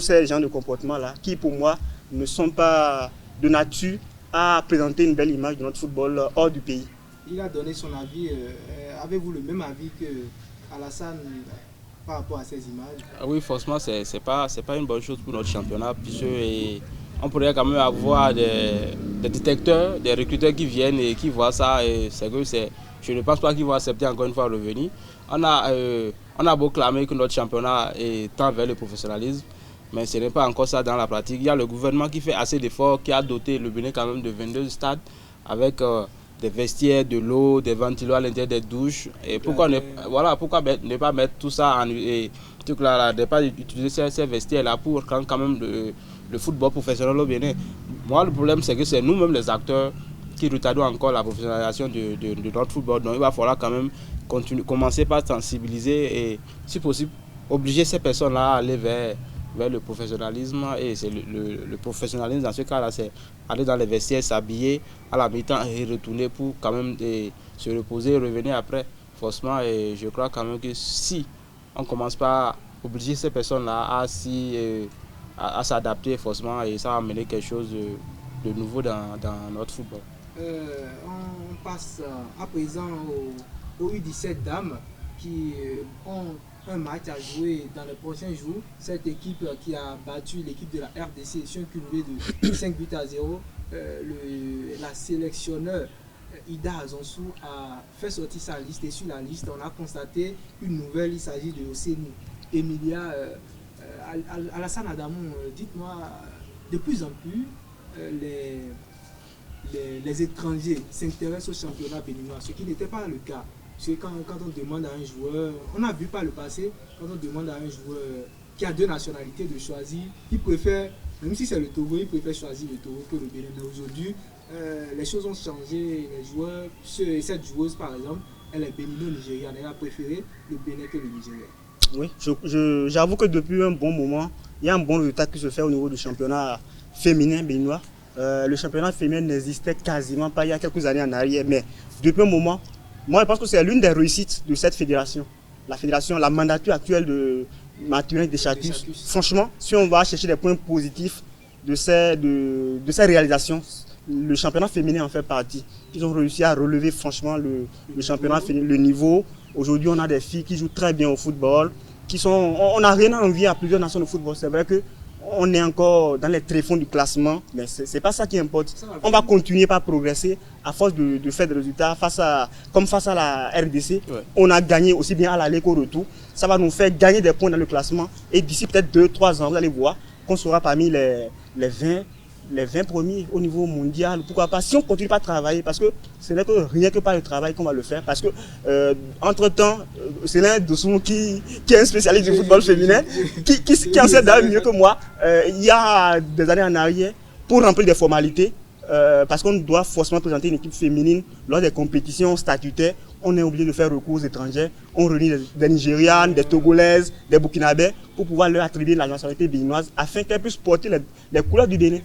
ces genres de comportements-là, qui pour moi ne sont pas de nature à présenter une belle image de notre football hors du pays. Il a donné son avis. Avez-vous le même avis que Alassane par rapport à ces images? Oui, forcément, c'est pas une bonne chose pour notre championnat, puisque on pourrait quand même avoir des détecteurs, des recruteurs qui viennent et qui voient ça. Et je ne pense pas qu'ils vont accepter encore une fois revenir. On a beau clamer que notre championnat tend vers le professionnalisme, mais ce n'est pas encore ça dans la pratique. Il y a le gouvernement qui fait assez d'efforts, qui a doté le Bénin quand même de 22 stades avec des vestiaires, de l'eau, des ventilos à l'intérieur des douches. Et pourquoi ne pas mettre tout ça ne pas utiliser ces vestiaires-là pour quand même le football professionnel au Bénin. Moi, le problème, c'est que c'est nous-mêmes les acteurs qui retardons encore la professionnalisation de notre football. Donc, il va falloir quand même commencer par sensibiliser et, si possible, obliger ces personnes-là à aller vers le professionnalisme. Et c'est le professionnalisme, dans ce cas-là, c'est aller dans les vestiaires, s'habiller à la mi-temps et retourner pour quand même se reposer et revenir après, forcément. Et je crois quand même que si on ne commence pas à obliger ces personnes-là à s'adapter, forcément, et ça va amener quelque chose de nouveau dans notre football. On passe à présent aux U17 dames qui ont un match à jouer dans les prochains jours. Cette équipe qui a battu l'équipe de la RDC sur un cumulé de 5 buts à 0. La sélectionneur Ida Azonsou a fait sortir sa liste et sur la liste on a constaté une nouvelle. Il s'agit de Océnie Emilia. Alassane Adamou, dites-moi, de plus en plus les étrangers s'intéressent au championnat béninois, ce qui n'était pas le cas. Parce que quand on demande à un joueur, on a vu par le passé, quand on demande à un joueur qui a deux nationalités de choisir, il préfère, même si c'est le Togo, il préfère choisir le Togo que le Bénin. Mais aujourd'hui, les choses ont changé. Les joueurs, cette joueuse par exemple, elle est bénino-nigériane, elle a préféré le Bénin que le Nigeria. Oui, j'avoue que depuis un bon moment, il y a un bon résultat qui se fait au niveau du championnat féminin béninois. Le championnat féminin n'existait quasiment pas il y a quelques années en arrière, mais depuis un moment, moi je pense que c'est l'une des réussites de cette fédération. La fédération, la mandature actuelle de Mathurin Deschâtus. Franchement, si on va chercher des points positifs de ces réalisations, le championnat féminin en fait partie. Ils ont réussi à relever franchement le championnat féminin, le niveau. Aujourd'hui, on a des filles qui jouent très bien au football, on n'a rien à envier à plusieurs nations de football. C'est vrai que on est encore dans les tréfonds du classement, mais c'est pas ça qui importe. On va continuer par progresser à force de faire des résultats comme face à la RDC. Ouais. On a gagné aussi bien à l'aller qu'au retour. Ça va nous faire gagner des points dans le classement. Et d'ici peut-être 2-3 ans, vous allez voir qu'on sera parmi les 20 premiers au niveau mondial. Pourquoi pas? Si on continue pas à travailler, parce que ce n'est que rien que par le travail qu'on va le faire. Parce que, entre-temps, c'est l'un de ceux qui est un spécialiste du football féminin, qui en sait d'ailleurs mieux que moi. Il y a des années en arrière, pour remplir des formalités, parce qu'on doit forcément présenter une équipe féminine lors des compétitions statutaires, on est obligé de faire recours aux étrangers. On réunit des Nigérianes, des Togolaises, des Burkinabés pour pouvoir leur attribuer la nationalité béninoise afin qu'elles puissent porter les couleurs du Bénin.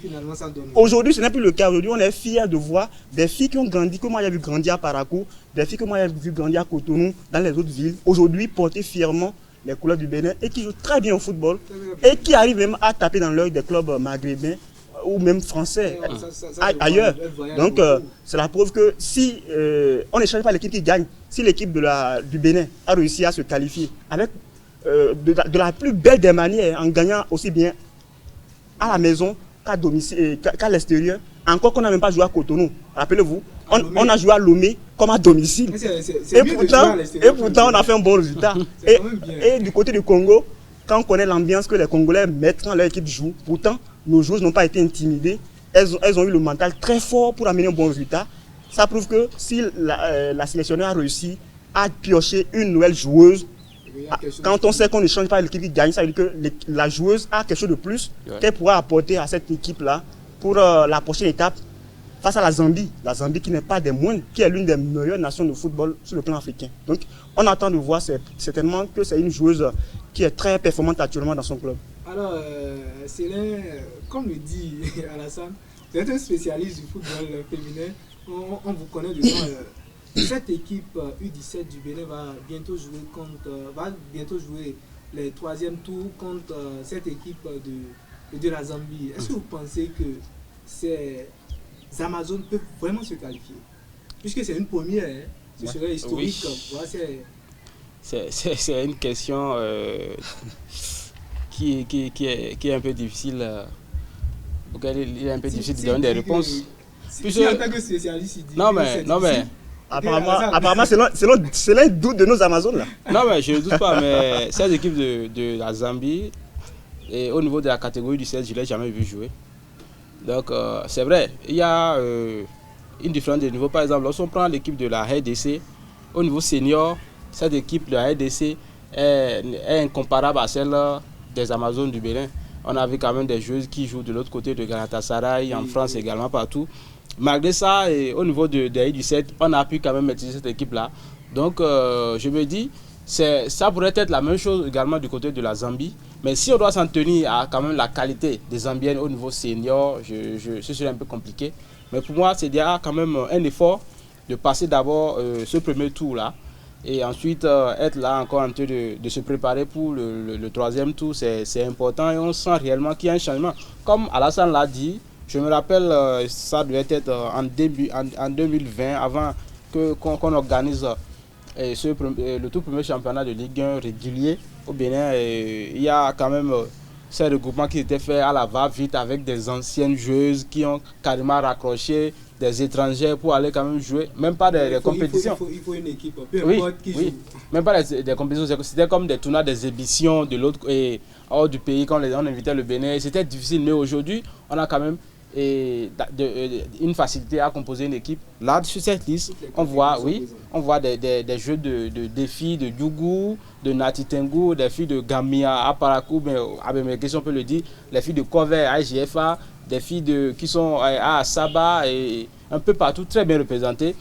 Aujourd'hui, ce n'est plus le cas. Aujourd'hui, on est fiers de voir des filles qui ont grandi, que moi j'ai vu grandir à Parakou, des filles que moi j'ai vu grandir à Cotonou, dans les autres villes, aujourd'hui porter fièrement les couleurs du Bénin et qui jouent très bien au football et qui arrivent même à taper dans l'œil des clubs maghrébins ou même français ailleurs. Donc c'est la preuve que si on n'échange pas l'équipe qui gagne, si l'équipe du Bénin a réussi à se qualifier avec de la plus belle des manières, en gagnant aussi bien à la maison qu'à domicile, qu'à l'extérieur, encore qu'on n'a même pas joué à Cotonou. Rappelez-vous, on a joué à Lomé comme à domicile. Et pourtant on a fait un bon résultat. Et du côté du Congo, quand on connaît l'ambiance que les Congolais mettent quand leur équipe joue, pourtant nos joueuses n'ont pas été intimidées. Elles ont eu le mental très fort pour amener un bon résultat. Ça prouve que si la sélectionneur a réussi à piocher une nouvelle joueuse, quand on sait qu'on ne change pas l'équipe qui gagne, ça veut dire que la joueuse a quelque chose de plus qu'elle pourra apporter à cette équipe-là pour la prochaine étape face à la Zambie. La Zambie qui n'est pas des moindres, qui est l'une des meilleures nations de football sur le plan africain. Donc on attend de voir certainement que c'est une joueuse qui est très performante actuellement dans son club. Alors, Célin, comme le dit Alassane, vous êtes un spécialiste du football féminin. On vous connaît déjà. Cette équipe U17 du Bénin va bientôt jouer les troisième tours contre cette équipe de la Zambie. Est-ce que vous pensez que ces Amazones peuvent vraiment se qualifier? Puisque c'est une première, ce serait historique. Oui. Voilà, c'est une question qui est un peu difficile, auquel il est un peu difficile de donner des réponses. Si en tant que spécialiste, il dit non mais apparemment c'est l'un doute de nos Amazones là. Non mais je ne doute pas, mais cette équipe de la Zambie, et au niveau de la catégorie du 16, je ne l'ai jamais vu jouer. Donc c'est vrai, il y a une différence de niveau. Par exemple, lorsqu'on prend l'équipe de la RDC, au niveau senior, cette équipe de la RDC est incomparable à celle des Amazones du Bénin. On a vu quand même des joueuses qui jouent de l'autre côté de Galatasaray, en France également, partout. Malgré ça, et au niveau de U17, on a pu quand même maîtriser cette équipe-là. Donc je me dis, ça pourrait être la même chose également du côté de la Zambie. Mais si on doit s'en tenir à quand même la qualité des Zambiennes au niveau senior, ce serait un peu compliqué. Mais pour moi, c'est déjà quand même un effort de passer d'abord ce premier tour-là. Et ensuite, être là encore en train de se préparer pour le troisième tour, c'est important. Et on sent réellement qu'il y a un changement. Comme Alassane l'a dit, je me rappelle, ça devait être en 2020, avant qu'on organise le tout premier championnat de Ligue 1 régulier au Bénin. Il y a quand même ces regroupements qui étaient faits à la va-vite avec des anciennes joueuses qui ont carrément raccroché des étrangers pour aller quand même jouer, même pas des compétitions. Il faut une équipe, peu importe qui joue. Même pas des compétitions, c'était comme des tournois, des émissions de l'autre et hors du pays quand on invitait le Bénin. C'était difficile, mais aujourd'hui, on a quand même une facilité à composer une équipe. Là, sur cette liste, on voit des jeux des filles de Djougou, de Natitengu, des filles de Gamia à Parakou, mais si on peut le dire, les filles de Kové à IGFA, des filles qui sont à Saba et un peu partout, très bien représentées.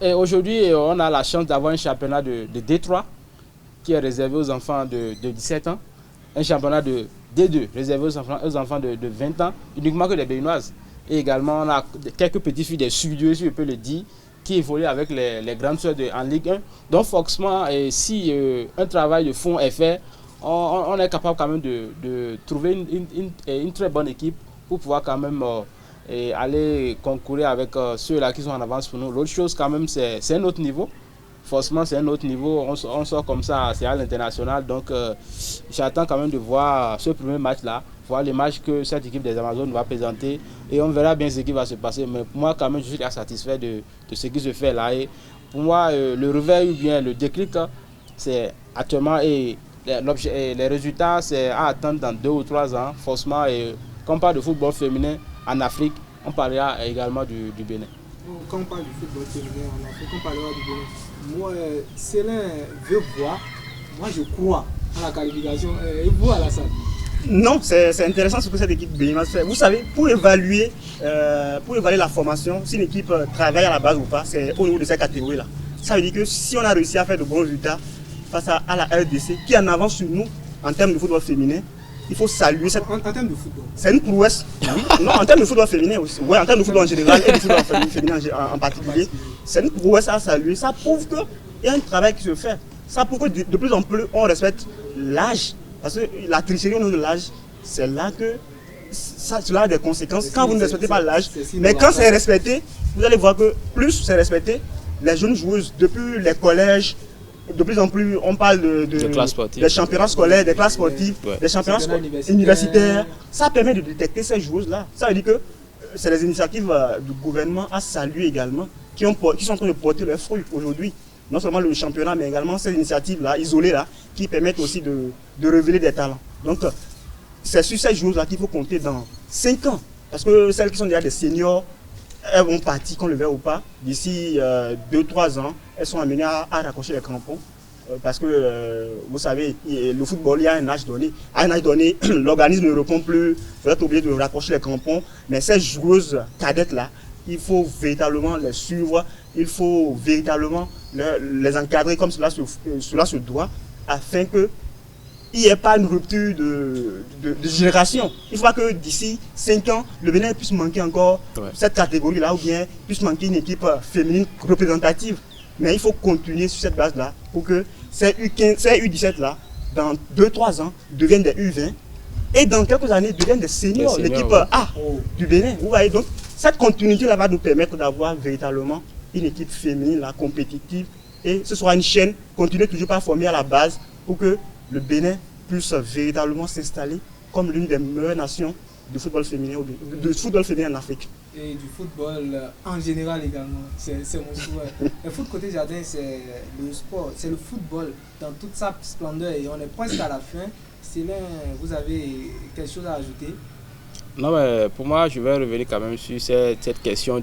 Et aujourd'hui, on a la chance d'avoir un championnat de Détroit qui est réservé aux enfants de 17 ans, un championnat de D2 réservé aux enfants de 20 ans, uniquement que des Béninoises. Et également, on a quelques petites filles des Sud, si je peux le dire, qui évoluent avec les grandes sœurs en Ligue 1. Donc forcément, si un travail de fond est fait, on est capable quand même de trouver une très bonne équipe pour pouvoir quand même aller concourir avec ceux-là qui sont en avance pour nous. L'autre chose quand même, c'est un autre niveau. Forcément, c'est un autre niveau. On sort comme ça, c'est à l'international. Donc, j'attends quand même de voir ce premier match-là voir les matchs que cette équipe des Amazones va présenter et on verra bien ce qui va se passer. Mais pour moi, quand même, je suis satisfait de ce qui se fait là. Et pour moi, le réveil ou bien le déclic, c'est actuellement et les résultats, c'est à attendre dans 2 ou 3 ans. Forcément, et quand on parle de football féminin en Afrique, on parlera également du Bénin. Quand on parle du football féminin en Afrique, on parlera du Bénin. Moi, Célin veut voir. Moi, je crois à la qualification. Et vous, Alassane? Non, c'est intéressant ce que cette équipe béninoise fait. Vous savez, pour évaluer la formation, si une équipe travaille à la base ou pas, c'est au niveau de cette catégorie-là. Ça veut dire que si on a réussi à faire de bons résultats face à la RDC, qui est en avance sur nous en termes de football féminin, il faut saluer cette... En termes de football? C'est une prouesse. Oui. Non, en termes de football féminin aussi. Oui, en termes de football en général et de football féminin en particulier. C'est une prouesse à saluer. Ça prouve qu'il y a un travail qui se fait. Ça prouve que de plus en plus, on respecte l'âge. Parce que la tricherie au niveau de l'âge, c'est là que cela a des conséquences. Quand vous ne respectez pas l'âge, mais quand c'est respecté, vous allez voir que plus c'est respecté, les jeunes joueuses, depuis les collèges, de plus en plus, on parle des championnats scolaires, des classes sportives, des championnats universitaires. Ça permet de détecter ces joueuses-là. Ça veut dire que c'est les initiatives du gouvernement à saluer également, qui sont en train de porter leurs fruits aujourd'hui. Non seulement le championnat, mais également ces initiatives-là, isolées-là, qui permettent aussi de révéler des talents. Donc, c'est sur ces joueuses-là qu'il faut compter dans 5 ans. Parce que celles qui sont déjà des seniors, elles vont partir, qu'on le veuille ou pas. D'ici 2-3 ans, elles sont amenées à raccrocher les crampons. Parce que, vous savez, le football, il y a un âge donné. À un âge donné, l'organisme ne répond plus. Vous êtes obligé de raccrocher les crampons. Mais ces joueuses cadettes-là, il faut véritablement les suivre. Il faut véritablement les encadrer comme cela se doit, afin qu'il n'y ait pas une rupture de génération. Il ne faut pas que d'ici 5 ans, le Bénin puisse manquer encore cette catégorie-là, ou bien puisse manquer une équipe féminine représentative. Mais il faut continuer sur cette base-là pour que ces U17-là, dans 2-3 ans, deviennent des U20 et dans quelques années, deviennent des seniors, l'équipe A du Bénin. Vous voyez, donc cette continuité-là va nous permettre d'avoir véritablement une équipe féminine là, compétitive, et ce sera une chaîne, continuer toujours par former à la base pour que le Bénin puisse véritablement s'installer comme l'une des meilleures nations du football féminin en Afrique. Et du football en général également, c'est mon souhait. Le foot côté jardin, c'est le sport, c'est le football dans toute sa splendeur, et on est presque à la fin. Célin, vous avez quelque chose à ajouter? Non, mais pour moi, je vais revenir quand même sur cette question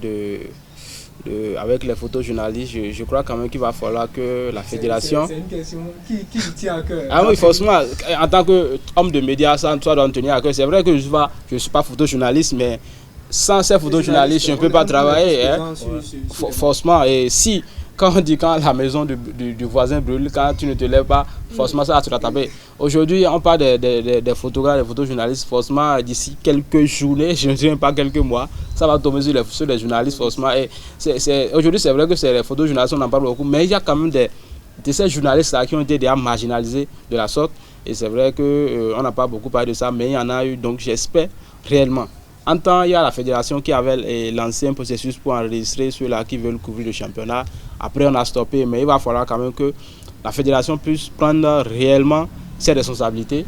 avec les photojournalistes. Je crois quand même qu'il va falloir que la fédération... C'est une question qui me tient à cœur. Ah oui, forcément, en tant qu'homme de médias, ça doit me tenir à cœur. C'est vrai que je ne suis pas photojournaliste, mais sans ces photojournalistes, je ne peux pas travailler. Forcément, et si... Quand on dit quand la maison du voisin brûle, quand tu ne te lèves pas, forcément ça va te rattraper. Aujourd'hui, on parle des photographes, des photojournalistes, forcément d'ici quelques journées, je ne dis même pas quelques mois, ça va tomber sur les journalistes, forcément. Aujourd'hui, c'est vrai que c'est les photojournalistes, on en parle beaucoup, mais il y a quand même de ces journalistes-là qui ont été déjà marginalisés de la sorte. Et c'est vrai qu'on n'a pas beaucoup parlé de ça, mais il y en a eu, donc j'espère réellement. En temps, il y a la fédération qui avait lancé un processus pour enregistrer ceux-là qui veulent couvrir le championnat. Après, on a stoppé, mais il va falloir quand même que la fédération puisse prendre réellement ses responsabilités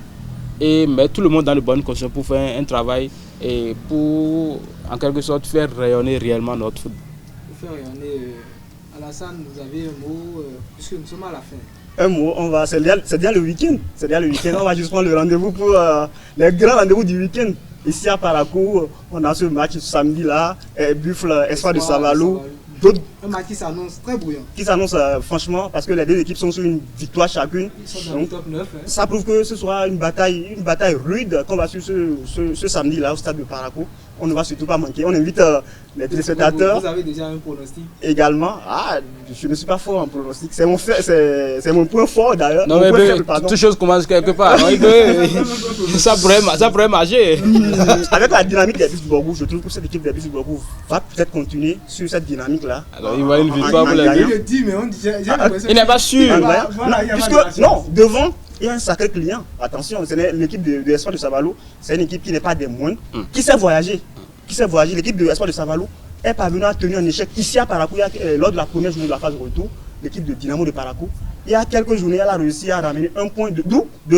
et mettre tout le monde dans de bonnes conditions pour faire un travail et pour, en quelque sorte, faire rayonner réellement notre football. Pour faire rayonner, Alassane, vous avez un mot, puisque nous sommes à la fin. Un mot, c'est déjà le week-end. C'est déjà le week-end. On va juste prendre le rendez-vous pour les grands rendez-vous du week-end. Ici à Parakou, on a ce match samedi là, Buffle, Espoir de Savalou. Un match qui s'annonce très brillant. Qui s'annonce franchement, parce que les deux équipes sont sur une victoire chacune. Ils sont dans le top 9. Hein. Ça prouve que ce sera une bataille rude qu'on va suivre ce samedi là au stade de Parakou. On ne va surtout pas manquer. On invite les téléspectateurs. Vous avez déjà un pronostic? Également. Je ne suis pas fort en pronostic. C'est mon point fort d'ailleurs. Non, mais toute chose commence quelque part. Ça pourrait marcher. Avec la dynamique des Bus du Borgou, je trouve que cette équipe des Bus du Borgou va peut-être continuer sur cette dynamique-là. Alors, il va une victoire pour les Bus. Il le dit, mais il n'est pas sûr. Non, devant, il y a un sacré client. Attention, l'équipe de Espoir de Savalou, c'est une équipe qui n'est pas des moindres, qui sait voyager. L'équipe de Espoir de Savalou est parvenue à tenir un échec ici à Parakou, lors de la première journée de la phase de retour. L'équipe de Dynamo de Parakou, il y a quelques journées, elle a réussi à ramener un point de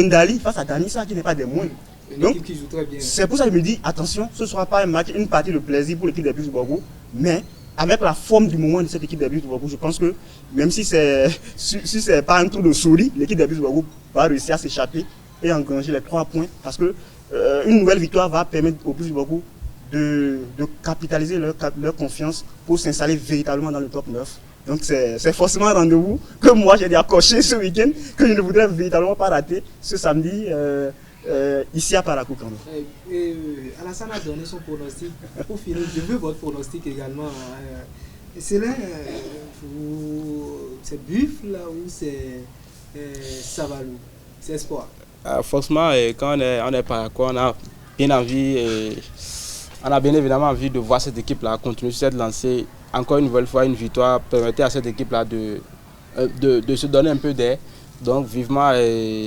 Ndali face à Danissa, qui n'est pas des moindres. Une Donc, équipe qui joue très bien. c'est pour ça que je me dis, attention, ce ne sera pas un match, une partie de plaisir pour l'équipe des Bus du Borgo, mais avec la forme du moment de cette équipe des Bus du Borgo, je pense que même si c'est pas un tour de souris, l'équipe des Bus du Borgo va réussir à s'échapper et engranger les 3 points parce que une nouvelle victoire va permettre aux Bus du Borgo de capitaliser leur confiance pour s'installer véritablement dans le top 9. Donc c'est forcément un rendez-vous que moi j'ai déjà coché ce week-end, que je ne voudrais véritablement pas rater ce samedi ici à Parakou quand même. Alassane a donné son pronostic. Pour finir, je veux votre pronostic également. Célin, c'est Buffle ou c'est Savalou? C'est Espoir? Forcément, quand on est Parakou, on a bien envie, on a bien évidemment envie de voir cette équipe-là continuer sur cette lancée. Encore une nouvelle fois, une victoire permettait à cette équipe-là de se donner un peu d'air. Donc vivement,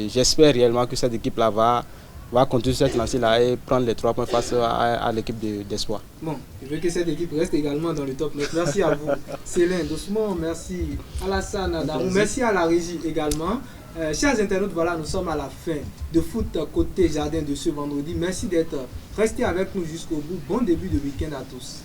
j'espère réellement que cette équipe-là va continuer cette lancée-là et prendre les 3 points face à l'équipe d'Espoir. Bon, je veux que cette équipe reste également dans le top 9. Merci à vous, Célin, Doucement, merci Alassane, Adamou, merci à la régie également. Chers internautes, voilà, nous sommes à la fin de Foot Côté Jardin de ce vendredi. Merci d'être restés avec nous jusqu'au bout. Bon début de week-end à tous.